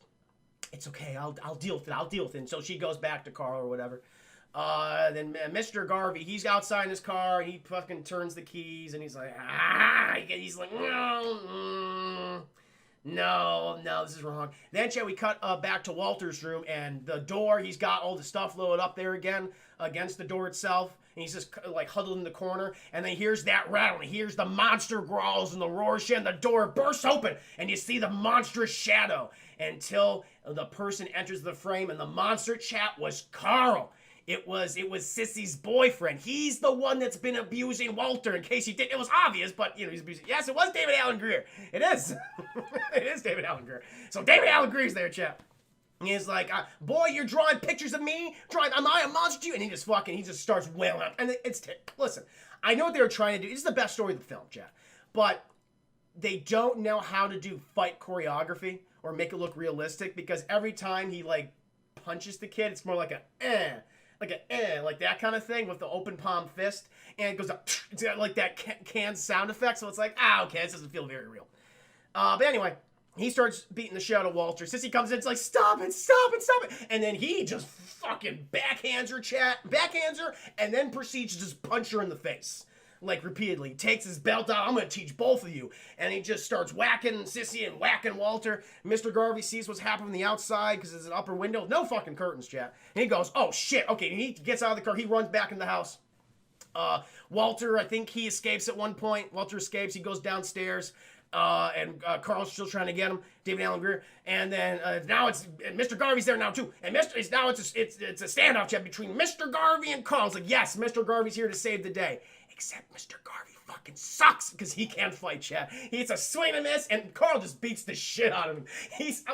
it's okay, I'll deal with it. And so she goes back to Carl or whatever. Then Mr. Garvey, he's outside in his car, and he fucking turns the keys, and he's like, he's like, no, this is wrong. Then, we cut back to Walter's room, and the door, he's got all the stuff loaded up there again against the door itself, and he's just like huddled in the corner, and then hears that rattle, and he hears the monster growls and the roar shit, and the door bursts open, and you see the monstrous shadow until the person enters the frame, and the monster, chat, was Carl. It was Sissy's boyfriend. He's the one that's been abusing Walter, in case you didn't. It was obvious, but, you know, he's abusing. Yes, it was David Alan Grier. It is. It is David Alan Grier. So David Alan Grier's there, chap. He's like, boy, you're drawing pictures of me? Am I a monster to you? And he just starts wailing up. And listen, I know what they were trying to do. This is the best story of the film, chat. But they don't know how to do fight choreography or make it look realistic, because every time he, like, punches the kid, it's more like like that kind of thing with the open palm fist, and it goes up, it's got like that canned sound effect, so it's like, okay, this doesn't feel very real. But anyway, he starts beating the shit out of Walter. Sissy comes in, it's like, stop it, and then he just fucking backhands her, and then proceeds to just punch her in the face. Like, repeatedly. He takes his belt out. I'm going to teach both of you. And he just starts whacking Sissy and whacking Walter. Mr. Garvey sees what's happening on the outside because there's an upper window. No fucking curtains, chat. And he goes, oh, shit. Okay, and he gets out of the car. He runs back in the house. Walter, I think he escapes at one point. Walter escapes. He goes downstairs. And Carl's still trying to get him, David Alan Grier, and then now it's Mr. Garvey's there now too, and it's a standoff chat between Mr. Garvey and Carl. It's like, yes, Mr. Garvey's here to save the day, except Mr. Garvey fucking sucks because he can't fight, chat. He's a swing and miss, and Carl just beats the shit out of him. Listen,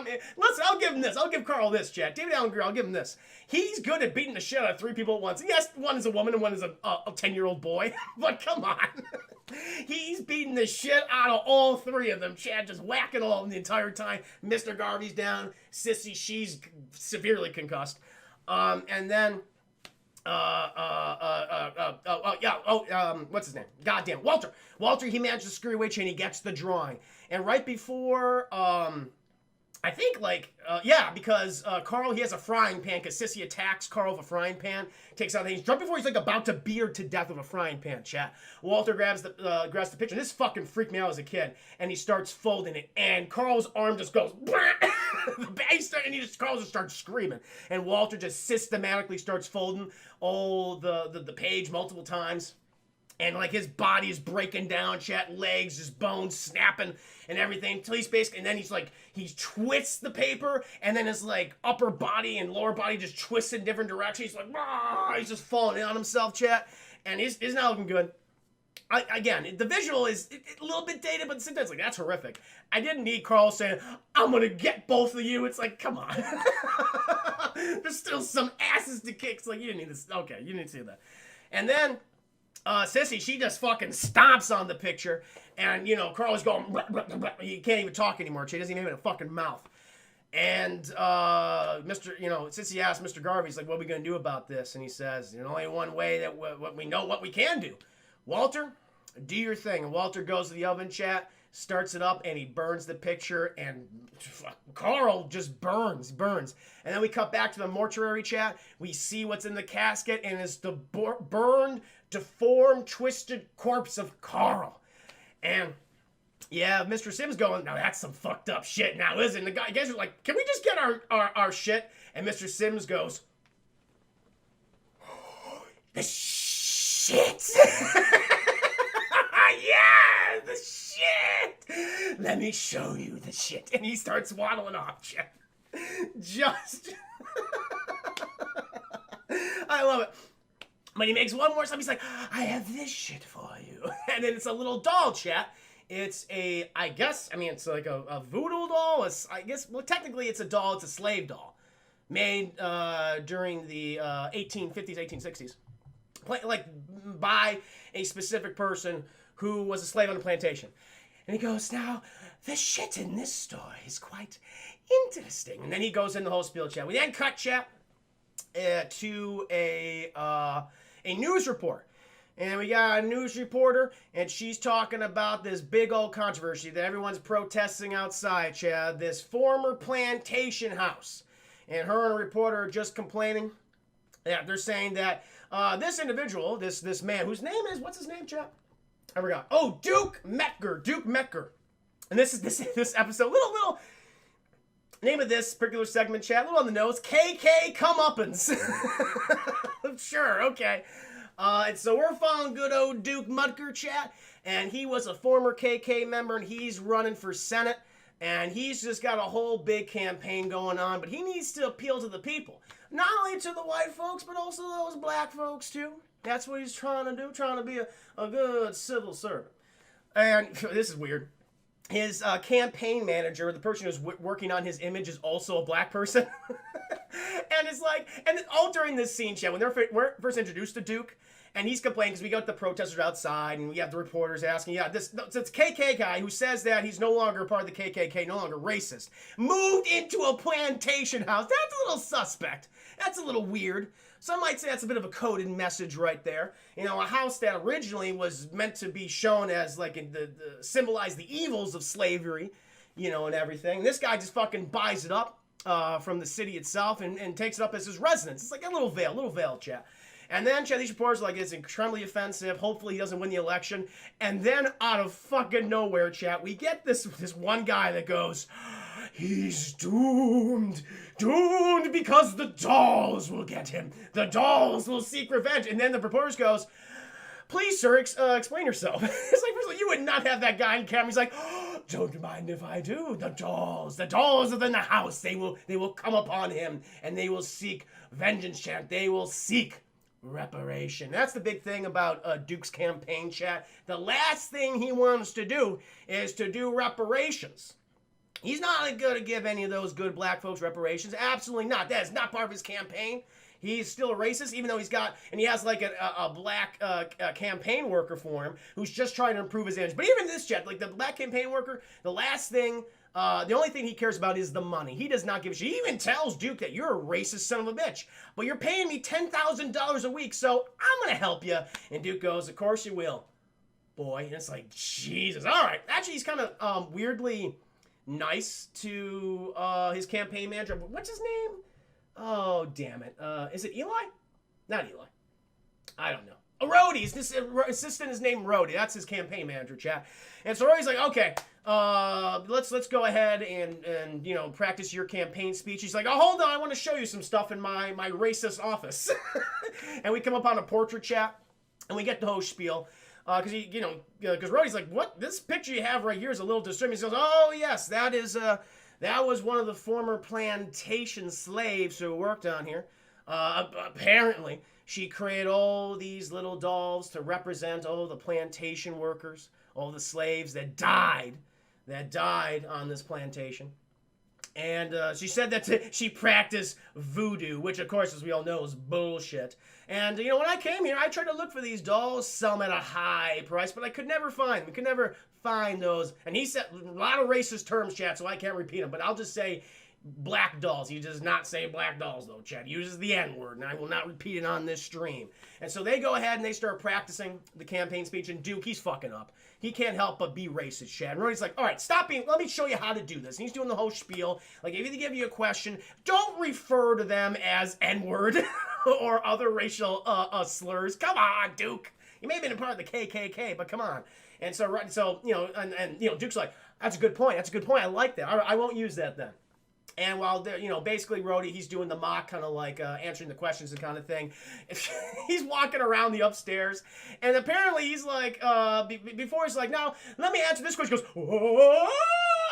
I'll give him this. I'll give Carl this, chat. David Alan Grier, I'll give him this. He's good at beating the shit out of three people at once. And yes, one is a woman and one is a 10-year-old boy, but come on. He's beating the shit out of all three of them. Chad just whacking all of them the entire time. Mr. Garvey's down. Sissy, she's severely concussed. And then, what's his name? Goddamn, Walter. Walter, he manages to screw away, and he gets the drawing. And right before, I think, because Carl, he has a frying pan, because Sissy attacks Carl with a frying pan, takes out things. Right before he's, about to beat her to death with a frying pan, chat. Walter grabs the picture. This fucking freaked me out as a kid. And he starts folding it. And Carl's arm just goes, Carl just starts screaming. And Walter just systematically starts folding the page multiple times. And, his body is breaking down, chat, legs, his bones snapping and everything. Until he's basically, and then he twists the paper, and then his, upper body and lower body just twists in different directions. He's like, he's just falling in on himself, chat. And he's not looking good. again, the visual is a little bit dated, but sometimes like that's horrific. I didn't need Carl saying, "I'm gonna get both of you." It's like, come on. There's still some asses to kick. It's like, you didn't need this. Okay, you didn't see that. And then Sissy, she just fucking stomps on the picture, and Carl is going. Blah, blah, blah, blah. He can't even talk anymore. She doesn't even have a fucking mouth. And Sissy asks Mr. Garvey, he's like, "What are we gonna do about this?" And he says, "There's only one way that we know what we can do. Walter, do your thing." And Walter goes to the oven, chat, starts it up, and he burns the picture, and Carl just burns. And then we cut back to the mortuary, chat. We see what's in the casket, and it's the burned, deformed, twisted corpse of Carl. And yeah, Mr. Sims going, "Now that's some fucked up shit now, isn't it?" The guys are like, "Can we just get our shit?" And Mr. Sims goes, "The shit." Yeah, the shit. "Let me show you the shit." And he starts waddling off, chat. Just I love it. But he makes one more step. He's like, "I have this shit for you." And then it's a little doll, chat. It's it's like a voodoo doll. Technically it's a doll. It's a slave doll made during the 1850s, 1860s. Like by a specific person who was a slave on a plantation. And he goes, "Now, the shit in this story is quite interesting." And then he goes in the whole spiel, chat. We then cut, chat, to a news report. And we got a news reporter, and she's talking about this big old controversy that everyone's protesting outside, Chad. This former plantation house. And her and a reporter are just complaining. Yeah, they're saying that this individual, this man, whose name is, what's his name, Chad? I forgot. Oh, Duke Metker. And this episode, little name of this particular segment, Chad, a little on the nose, KK Comeuppance. Sure, okay. And so we're following good old Duke Mudker, chat, and he was a former KK member, and he's running for Senate, and he's just got a whole big campaign going on, but he needs to appeal to the people. Not only to the white folks, but also those black folks, too. That's what he's trying to do, trying to be a good civil servant. And this is weird. His campaign manager, the person who's working on his image, is also a black person. And it's like, and all during this scene, chat, when we're first introduced to Duke, and he's complaining because we got the protesters outside, and we have the reporters asking, this KK guy who says that he's no longer part of the KKK, no longer racist, moved into a plantation house. That's a little suspect. That's a little weird. Some might say that's a bit of a coded message right there. A house that originally was meant to be shown as like symbolize the evils of slavery, and everything. This guy just fucking buys it up from the city itself and takes it up as his residence. It's like a little veil, chat. And then, chat, these reports are like, it's incredibly offensive. Hopefully he doesn't win the election. And then out of fucking nowhere, chat, we get this one guy that goes, "He's doomed because the dolls will get him. The dolls will seek revenge." And then the reporters goes, "Please, sir, explain yourself." It's like, first of all, you would not have that guy on camera. He's like, "Oh, don't mind if I do. The dolls are in the house. They will come upon him, and they will seek vengeance, chat. They will seek reparation." That's the big thing about Duke's campaign, chat. The last thing he wants to do is to do reparations. He's not going to give any of those good black folks reparations. Absolutely not. That is not part of his campaign. He's still a racist, even though he has like a black campaign worker for him who's just trying to improve his image. But even this chat, like the black campaign worker, the only thing he cares about is the money. He does not give a shit. He even tells Duke that you're a racist son of a bitch, but you're paying me $10,000 a week, so I'm going to help you. And Duke goes, "Of course you will, boy." And it's like, Jesus. All right. Actually, he's kind of weirdly nice to his campaign manager. What's his name? Oh, damn it. Is it Eli? Not Eli. I don't know. Rhodey. His assistant is named Rhodey. That's his campaign manager, chat. And so Rhodey's like, "Okay, let's go ahead and practice your campaign speech." He's like, "Oh, hold on. I want to show you some stuff in my racist office." And we come up on a portrait, chat, and we get the whole spiel. Because Rhodey's like, "What? This picture you have right here is a little disturbing." He goes, "Oh, yes, that was one of the former plantation slaves who worked on here. Apparently, she created all these little dolls to represent all the plantation workers, all the slaves that died on this plantation. And she said that she practiced voodoo, which, of course, as we all know, is bullshit. And, you know, when I came here, I tried to look for these dolls, some at a high price, but I could never find them. We could never find those. And he said a lot of racist terms, chat, so I can't repeat them. But I'll just say black dolls. He does not say black dolls, though, chat. He uses the N-word, and I will not repeat it on this stream. And so they go ahead and they start practicing the campaign speech, and Duke, he's fucking up. He can't help but be racist, chat. And Rody's like, all right, stop being, let me show you how to do this. And he's doing the whole spiel. Like, if they give you a question, don't refer to them as N-word or other racial slurs. Come on, Duke. You may have been a part of the KKK, but come on. And so you know, and you know, Duke's like, that's a good point. That's a good point. I like that. I won't use that then. And while they're, you know, basically Rhodey, he's doing the mock kind of like answering the questions and kind of thing. He's walking around the upstairs, and apparently he's like, before he's like, now let me answer this question. He goes, oh!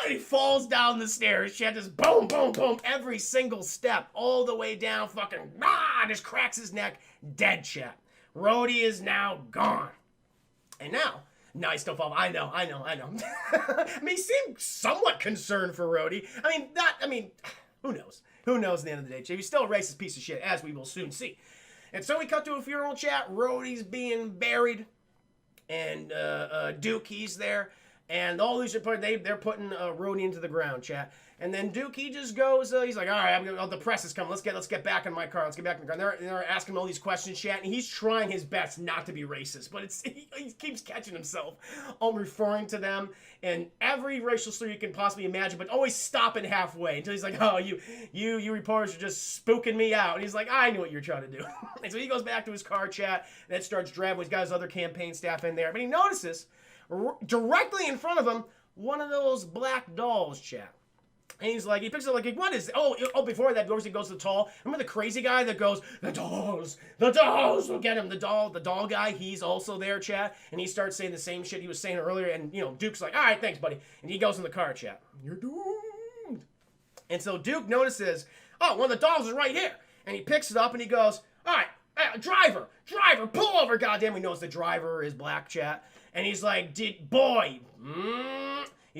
And he falls down the stairs. She had this boom, boom, boom, every single step, all the way down, fucking, just cracks his neck, dead, chat. Rhodey is now gone. And now, nice to fall. I know. I mean, he seemed somewhat concerned for Rhodey. Who knows? Who knows at the end of the day, Jay? He's still a racist piece of shit, as we will soon see. And so we cut to a funeral, chat. Rhodey's being buried. And Duke, he's there. And all these are they're putting Rhodey into the ground, chat. And then Duke, he just goes, he's like, all right, the press is coming. Let's get back in my car. Let's get back in the car. And they're asking him all these questions, chat. And he's trying his best not to be racist. But he keeps catching himself referring to them and every racial slur you can possibly imagine, but always stopping halfway until he's like, oh, you reporters are just spooking me out. And he's like, I knew what you're trying to do. And so he goes back to his car, chat, and then starts driving. He's got his other campaign staff in there. But he notices directly in front of him one of those black dolls, chat. And he's like, he picks it like, what is it? Oh, before that, he goes to the tall. Remember the crazy guy that goes, the dolls will get him. The doll guy, he's also there, chat. And he starts saying the same shit he was saying earlier. And, you know, Duke's like, all right, thanks, buddy. And he goes in the car, chat. You're doomed. And so Duke notices, oh, one of the dolls is right here. And he picks it up and he goes, all right, driver, pull over, goddamn. He knows the driver is black, chat. And he's like, he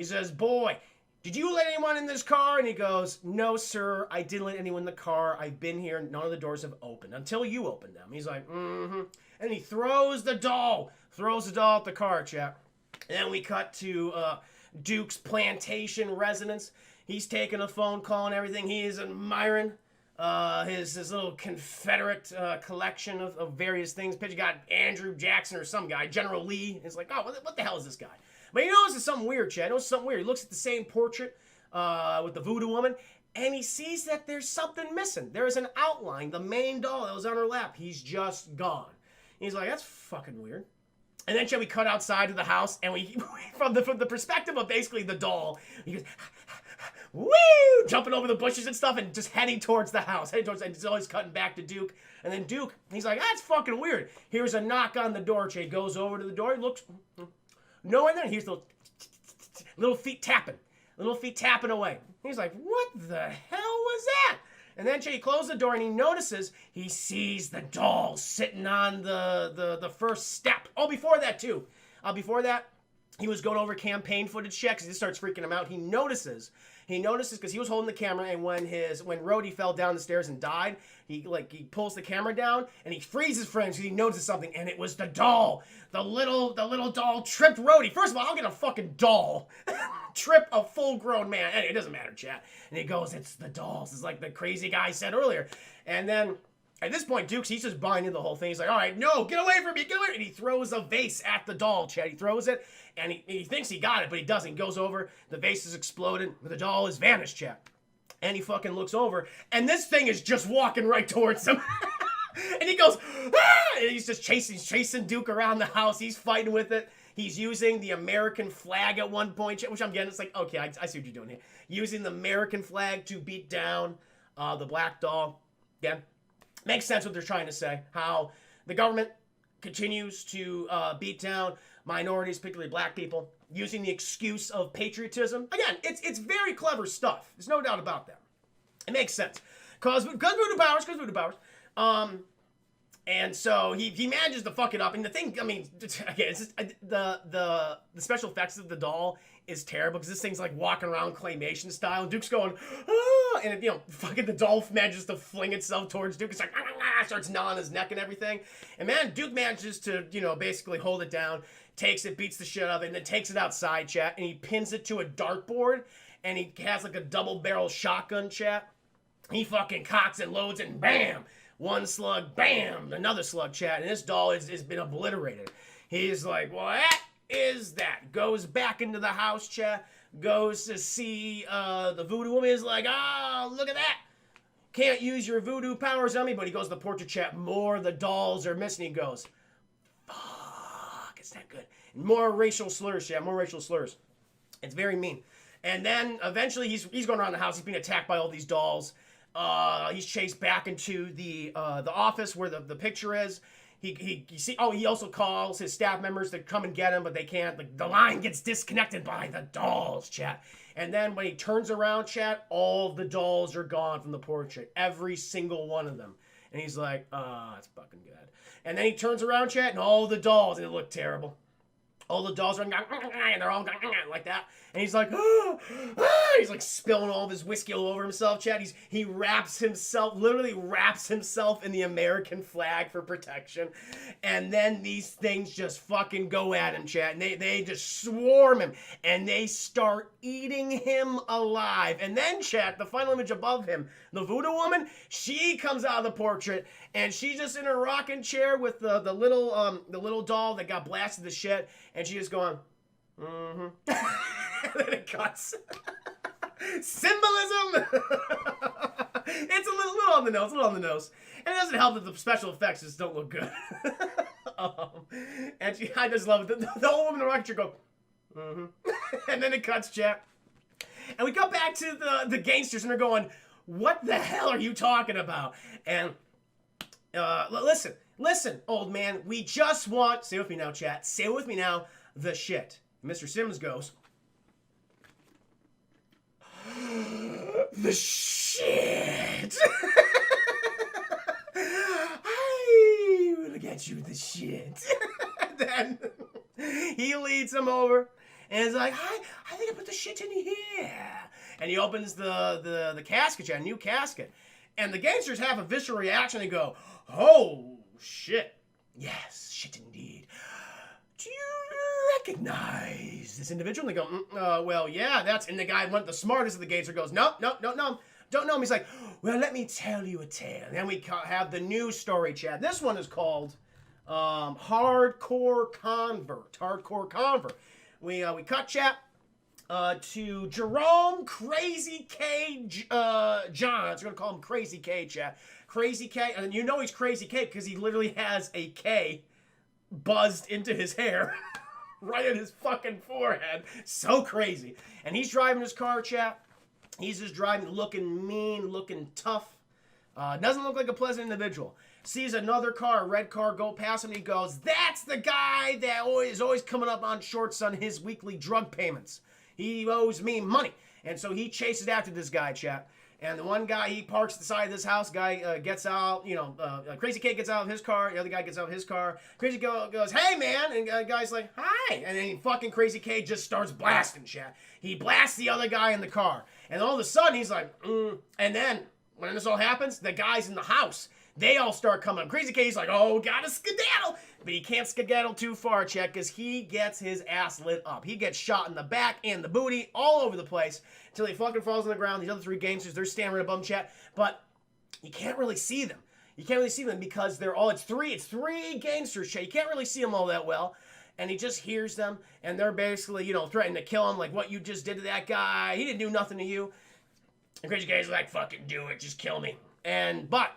says, boy, did you let anyone in this car? And he goes, no, sir, I didn't let anyone in the car. I've been here. None of the doors have opened until you opened them. He's like, mm-hmm. And he throws the doll at the car, chat. And then we cut to Duke's plantation residence. He's taking a phone call and everything. He is admiring his little Confederate collection of various things. Pitch got Andrew Jackson or some guy, General Lee. It's like, oh, what the hell is this guy? But he notices something weird, Chad. He notices something weird. He looks at the same portrait with the voodoo woman, and he sees that there's something missing. There's an outline, the main doll that was on her lap. He's just gone. He's like, that's fucking weird. And then, Chad, we cut outside of the house, and we from the perspective of basically the doll, he goes, woo, jumping over the bushes and stuff, and just heading towards the house. And it's always cutting back to Duke. And then Duke, he's like, that's fucking weird. Here's a knock on the door, Chad. Goes over to the door, he looks, no one there. Here's little feet tapping away. He's like, what the hell was that? And then he closes the door and he notices, he sees the doll sitting on the first step. Oh, before that too. Before that, he was going over campaign footage checks. He just starts freaking him out. He notices because he was holding the camera, and when Rhodey fell down the stairs and died, he pulls the camera down and he freezes frames because he notices something, and it was the doll. The little doll tripped Rhodey. First of all, I'll get a fucking doll trip a full-grown man. Anyway, it doesn't matter, chat. And he goes, it's the dolls. It's like the crazy guy said earlier. And then at this point, Dukes, he's just buying into the whole thing. He's like, all right, no, get away from me, get away. And he throws a vase at the doll, Chad. He throws it, and he thinks he got it, but he doesn't. He goes over, the vase is exploded, the doll is vanished, Chad. And he fucking looks over, and this thing is just walking right towards him. And he goes, ah! And he's just chasing Duke around the house. He's fighting with it. He's using the American flag at one point, which I'm getting. It's like, okay, I see what you're doing here. Using the American flag to beat down the black doll. Again, makes sense what they're trying to say. How the government continues to beat down minorities, particularly black people, using the excuse of patriotism. Again, it's very clever stuff. There's no doubt about that. It makes sense. Because voodoo powers. And so he manages to fuck it up. And the thing, I mean, again, it's just, the special effects of the doll is terrible because this thing's like walking around claymation style. And Duke's going, ah, and fucking the doll manages to fling itself towards Duke. It's like, starts gnawing his neck and everything. And man, Duke manages to, basically hold it down, takes it, beats the shit out of it, and then takes it outside, chat, and he pins it to a dartboard, and he has like a double barrel shotgun, chat. He fucking cocks and loads and bam! One slug, bam! Another slug, chat. And this doll has been obliterated. He's like, what is that? Goes back into the house, chat. Goes to see the voodoo woman. Is like, oh, look at that. Can't use your voodoo powers on me. But he goes to the portrait, chat. More of the dolls are missing. He goes, fuck, it's not good. More racial slurs, chat. More racial slurs. It's very mean. And then eventually he's going around the house. He's being attacked by all these dolls. He's chased back into the office where the picture is. He also calls his staff members to come and get him, but they can't. The line gets disconnected by the dolls, chat. And then when he turns around, chat, all the dolls are gone from the portrait. Every single one of them. And he's like, it's fucking good. And then he turns around, chat, and all the dolls, and it looked terrible. All the dolls are and they're all going like that. And he's like, he's like spilling all of his whiskey all over himself, Chad. He literally wraps himself in the American flag for protection. And then these things just fucking go at him, Chad. And they just swarm him. And they start eating him alive. And then, Chad, the final image above him, the voodoo woman, she comes out of the portrait. And she's just in a rocking chair with the little doll that got blasted to shit. And she's just going, mm-hmm. And then it cuts. Symbolism! It's a little on the nose, And it doesn't help that the special effects just don't look good. I just love it. The old woman in the rocking chair go, mm-hmm. And then it cuts, Jack. And we go back to the gangsters, and they're going, what the hell are you talking about? And listen, old man, we just want, say with me now, chat, say with me now, the shit. And Mr. Sims goes, the shit. I will get you the shit. Then he leads him over and is like, I think I put the shit in here. And he opens the casket, a new casket. And the gangsters have a visceral reaction. They go, oh, shit. Yes, shit indeed. Do you recognize this individual? And they go, well, yeah, that's... And the guy, the smartest of the gangster goes, no, don't know him. He's like, well, let me tell you a tale. And then we have the new story, Chad. This one is called Hardcore Convert. We cut, chat, to Jerome Crazy K John. So we're going to call him Crazy K, chat. Crazy K, and you know he's Crazy K because he literally has a K buzzed into his hair right at his fucking forehead. So crazy. And he's driving his car, chat. He's just driving, looking mean, looking tough. Doesn't look like a pleasant individual. Sees another car, a red car, go past him, and he goes, that's the guy that is always coming up on shorts on his weekly drug payments. He owes me money. And so he chases after this guy, chat. And the one guy, he parks at the side of this house. Guy gets out, Crazy K gets out of his car. The other guy gets out of his car. Crazy K goes, hey, man. And the guy's like, hi. And then fucking Crazy K just starts blasting, chat. He blasts the other guy in the car. And all of a sudden, he's like, And then, when this all happens, the guys in the house, they all start coming up. Crazy K's like, oh, gotta skedaddle. But he can't skedaddle too far, chat, because he gets his ass lit up. He gets shot in the back and the booty, all over the place, until he fucking falls on the ground. These other three gangsters, they're standing right above him, chat. But you can't really see them. You can't really see them because it's three gangsters, chat. You can't really see them all that well. And he just hears them, and they're basically, threatening to kill him, like what you just did to that guy. He didn't do nothing to you. And Crazy K's like, fucking do it, just kill me. But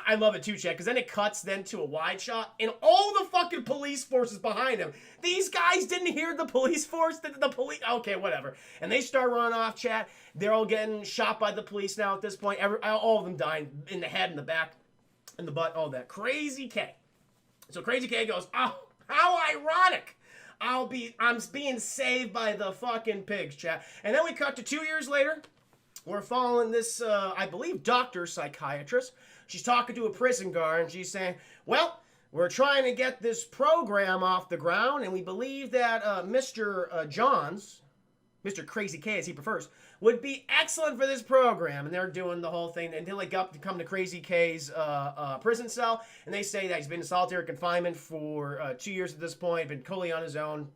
I love it too, Chad, because then it cuts then to a wide shot, and all the fucking police force is behind him. These guys didn't hear the police force, the police, okay, whatever. And they start running off, Chad. They're all getting shot by the police now at this point. All of them dying in the head, in the back, in the butt, all that. Crazy K. So Crazy K goes, oh, how ironic. I'm being saved by the fucking pigs, Chad. And then we cut to 2 years later. We're following this, I believe, psychiatrist, she's talking to a prison guard, and she's saying, well, we're trying to get this program off the ground, and we believe that Mr. Johns, Mr. Crazy K as he prefers, would be excellent for this program. And they're doing the whole thing until they come to Crazy K's prison cell, and they say that he's been in solitary confinement for 2 years at this point, been totally on his own,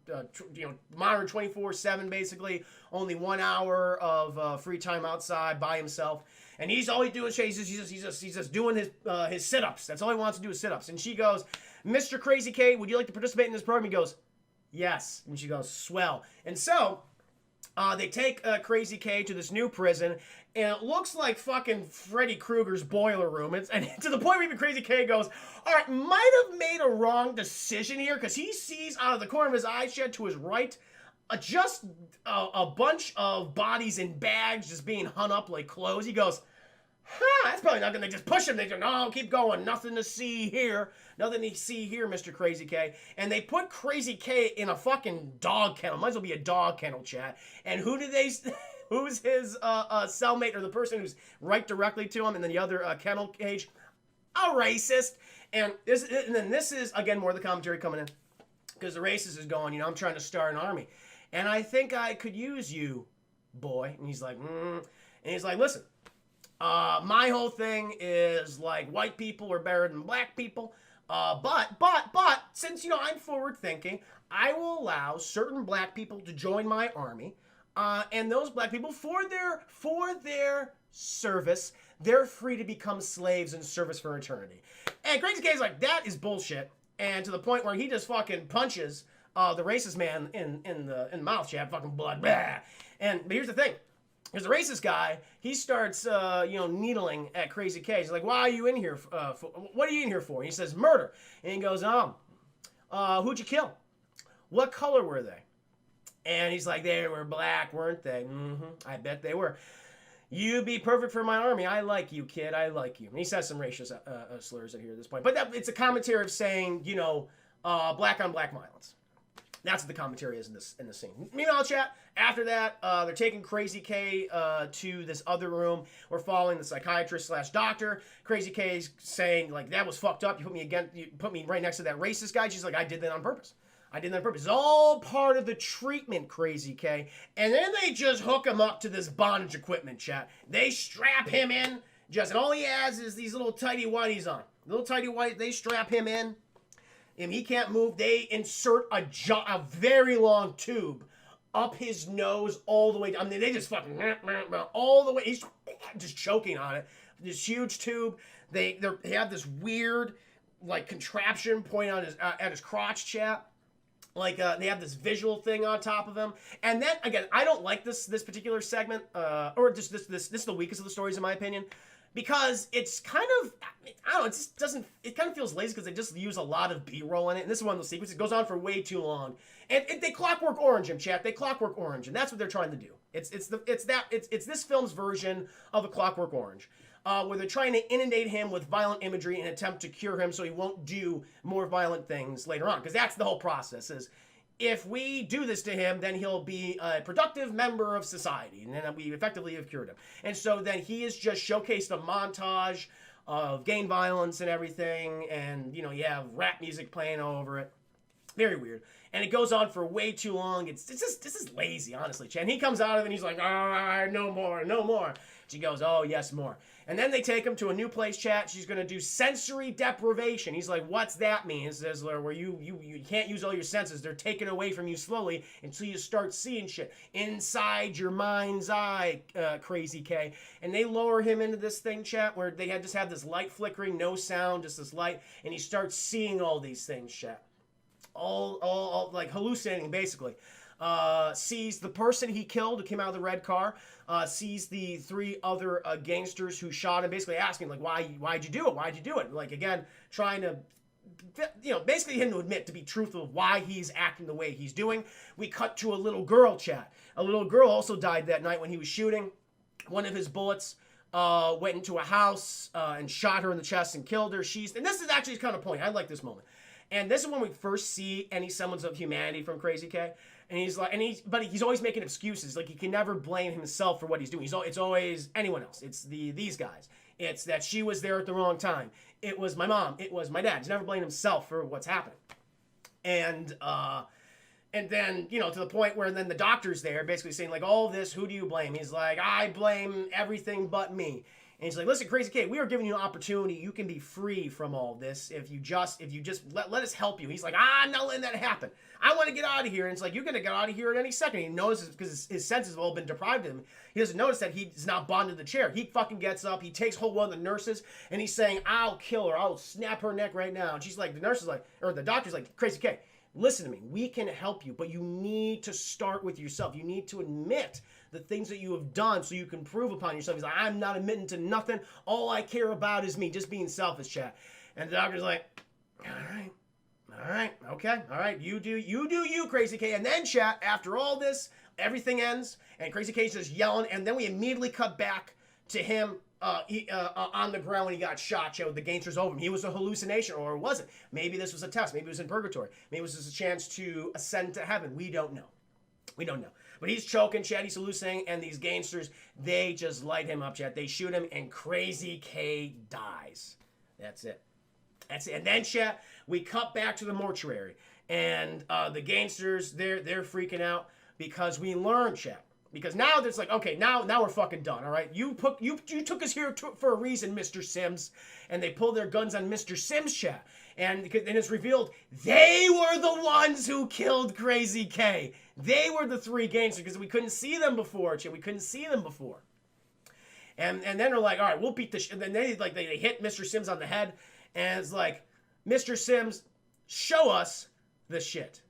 monitored 24/7 basically, only 1 hour of free time outside by himself. And he's always doing shit. He's just doing his sit-ups. That's all he wants to do is sit-ups. And she goes, Mr. Crazy K, would you like to participate in this program? He goes, yes. And she goes, swell. And so they take Crazy K to this new prison, and it looks like fucking Freddy Krueger's boiler room. And to the point where even Crazy K goes, all right, might have made a wrong decision here, because he sees out of the corner of his eye shed to his right just a bunch of bodies in bags just being hung up like clothes. He goes, that's probably not going to just push him. They go, no, keep going. Nothing to see here. Nothing to see here, Mr. Crazy K. And they put Crazy K in a fucking dog kennel. Might as well be a dog kennel, chat. And who's his cellmate, or the person who's right directly to him, and then the other kennel cage? A racist. And then this is, again, more of the commentary coming in. Because the racist is going, I'm trying to start an army. And I think I could use you, boy. And he's like, And he's like, listen. My whole thing is like white people are better than black people. But since, I'm forward thinking, I will allow certain black people to join my army. And those black people, for their service, they're free to become slaves in service for eternity. And Crazy K's like, that is bullshit. And to the point where he just fucking punches the racist man in the mouth, chat, fucking blood. Blah. But here's the thing. There's a racist guy. He starts, needling at Crazy K. He's like, "Why are you in here? What are you in here for?" And he says, "Murder." And he goes, who'd you kill? What color were they?" And he's like, "They were black, weren't they?" "Mm-hmm. I bet they were." "You'd be perfect for my army. I like you, kid. I like you." And he says some racial slurs here at this point. But it's a commentary of saying, black on black violence. That's what the commentary is in this scene. Meanwhile, chat, after that, they're taking Crazy K to this other room. We're following the psychiatrist/doctor. Crazy K's saying, like, that was fucked up. You put me right next to that racist guy. She's like, I did that on purpose. It's all part of the treatment, Crazy K. And then they just hook him up to this bondage equipment, chat. They strap him in, and all he has is these little tighty whities on. They strap him in. And he can't move. They insert a very long tube up his nose all the way down. I mean, they just fucking all the way. He's just choking on it. This huge tube. They have this weird contraption pointing on at his crotch, chat. They have this visual thing on top of him. And then again, I don't like this particular segment, or just this is the weakest of the stories in my opinion. Because it's kind of, I don't know, it kind of feels lazy because they just use a lot of B-roll in it. And this is one of those sequences. It goes on for way too long. And they Clockwork Orange him, chat. They Clockwork Orange. And that's what they're trying to do. It's this film's version of a Clockwork Orange. Where they're trying to inundate him with violent imagery in an attempt to cure him so he won't do more violent things later on. Because that's the whole process is, if we do this to him, then he'll be a productive member of society. And then we effectively have cured him. And so then he has just showcased a montage of gang violence and everything. And, you have rap music playing over it. Very weird. And it goes on for way too long. This is lazy, honestly. And he comes out of it and he's like, no more. She goes, oh, yes, more. And then they take him to a new place, chat. She's going to do sensory deprivation. He's like, what's that mean? It says, where you can't use all your senses. They're taken away from you slowly until you start seeing shit inside your mind's eye, Crazy K. And they lower him into this thing, chat, where they just have this light flickering, no sound, just this light. And he starts seeing all these things, chat. All like hallucinating, basically. Sees the person he killed who came out of the red car, sees the three other gangsters who shot him, basically asking, like, why'd you do it? Why'd you do it? Like, again, trying to, basically him to admit, to be truthful of why he's acting the way he's doing. We cut to a little girl, chat. A little girl also died that night when he was shooting. One of his bullets went into a house and shot her in the chest and killed her. And this is actually kind of point. I like this moment. And this is when we first see any semblance of humanity from Crazy K. And he's like, but he's always making excuses. Like, he can never blame himself for what he's doing. It's always anyone else. It's these guys. It's that she was there at the wrong time. It was my mom. It was my dad. He's never blamed himself for what's happening. And then, you know, to the point where then the doctor's there basically saying, like, all this, who do you blame? He's like, I blame everything but me. And he's like, listen, Crazy K, we are giving you an opportunity. You can be free from all this if you just let us help you. He's like, I'm not letting that happen. I want to get out of here. And it's like, you're going to get out of here at any second. He notices because his senses have all been deprived of him. He doesn't notice that he's not bonded to the chair. He fucking gets up. He takes hold of one of the nurses and he's saying, I'll kill her. I'll snap her neck right now. And she's like, the nurse is like, or the doctor's like, Crazy K, listen to me. We can help you, but you need to start with yourself. You need to admit the things that you have done so you can prove upon yourself. He's like, I'm not admitting to nothing. All I care about is me, just being selfish, chat. And the doctor's like, all right, okay, all right, you do you, Crazy K. And then, chat, after all this, everything ends, and Crazy K's just yelling, and then we immediately cut back to him on the ground when he got shot, chat, with the gangsters over him. He was a hallucination, or was it? Maybe this was a test. Maybe it was in purgatory. Maybe it was just a chance to ascend to heaven. We don't know. We don't know. But he's choking, chat, he's hallucinating, and these gangsters, they just light him up, chat. They shoot him, and Crazy K dies. That's it. That's it. And then, chat, we cut back to the mortuary. And the gangsters, they're freaking out because we learn, chat. Because now it's like, okay, now we're fucking done, all right? You took us here for a reason, Mr. Sims. And they pull their guns on Mr. Sims, chat. And it's revealed they were the ones who killed Crazy K. They were the three gangsters because we couldn't see them before, chat. We couldn't see them before. And then they're like, all right, we'll beat the shit. And then they hit Mr. Sims on the head. And it's like, Mr. Sims, show us the shit.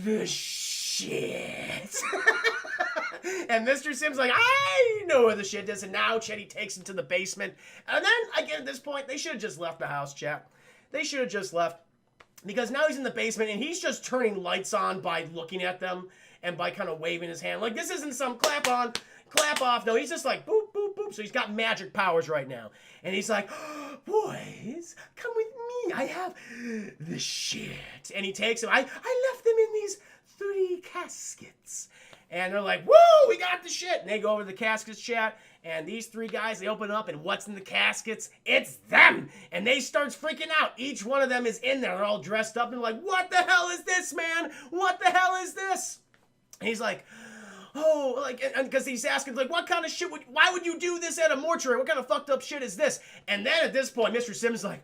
The shit. And Mr. Sims like, I know where the shit is. And now Chetty takes him to the basement. And then, again, at this point, they should have just left the house, chat. They should have just left. Because now he's in the basement and he's just turning lights on by looking at them and by kind of waving his hand. Like, this isn't some clap on, clap off. No, he's just like, boop, boop, boop. So he's got magic powers right now. And he's like, oh, boys, come with me. I have the shit. And he takes them. I left them in these 3 caskets. And they're like, woo, we got the shit. And they go over to the caskets, chat. And these 3 guys, they open up, and what's in the caskets? It's them! And they start freaking out. Each one of them is in there. They're all dressed up and like, what the hell is this, man? What the hell is this? And he's like, oh, like, because he's asking, like, what kind of shit why would you do this at a mortuary? What kind of fucked up shit is this? And then at this point, Mr. Sims is like,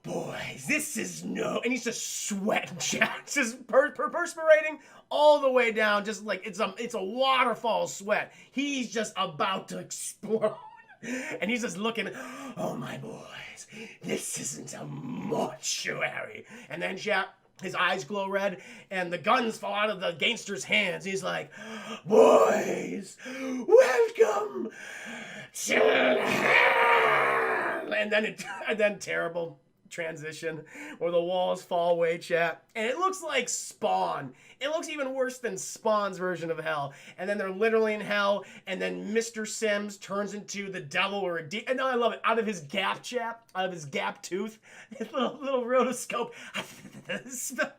boys, this is no, and he's just sweating, chat, just perspirating all the way down, just like it's a waterfall sweat. He's just about to explode, and he's just looking. Oh my boys, this isn't a mortuary. And then, chat, his eyes glow red, and the guns fall out of the gangster's hands. He's like, boys, welcome to hell. And then terrible transition where the walls fall away, chat, and it looks like Spawn. It looks even worse than Spawn's version of hell. And then they're literally in hell, and then Mr. Sims turns into the devil or and I love it, out of his gap, chat, out of his gap tooth, his little rotoscope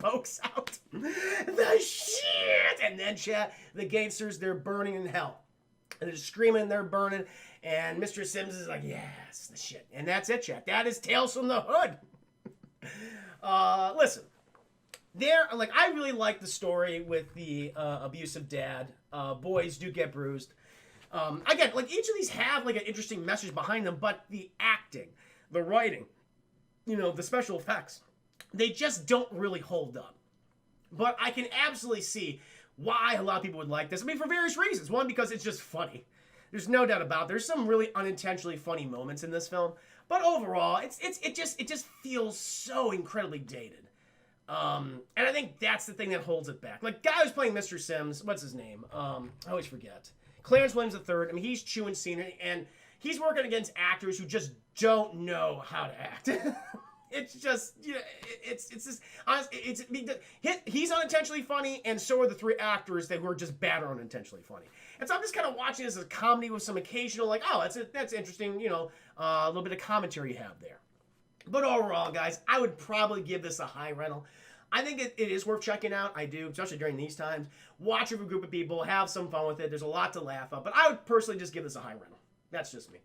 pokes out the shit. And then, chat, the gangsters, they're burning in hell. And they're screaming, they're burning. And Mr. Sims is like, yes, the shit. And that's it, chat. That is Tales from the Hood. Listen, I really like the story with the abusive dad. Boys do get bruised. Again, like, each of these have, like, an interesting message behind them, but the acting, the writing, the special effects, they just don't really hold up. But I can absolutely see why a lot of people would like this. I mean, for various reasons. One, because it's just funny. There's no doubt about it. There's some really unintentionally funny moments in this film, but overall, it just feels so incredibly dated. And I think that's the thing that holds it back. Like, guy who's playing Mr. Sims, what's his name? I always forget. Clarence Williams III. I mean, he's chewing scenery, and he's working against actors who just don't know how to act. It's just, it's just, honestly, he's unintentionally funny, and so are the 3 actors that were just bad or unintentionally funny. And so I'm just kind of watching this as a comedy with some occasional, like, oh, that's interesting, a little bit of commentary you have there. But overall, guys, I would probably give this a high rental. I think it is worth checking out. I do, especially during these times. Watch it with a group of people, have some fun with it. There's a lot to laugh at, but I would personally just give this a high rental. That's just me.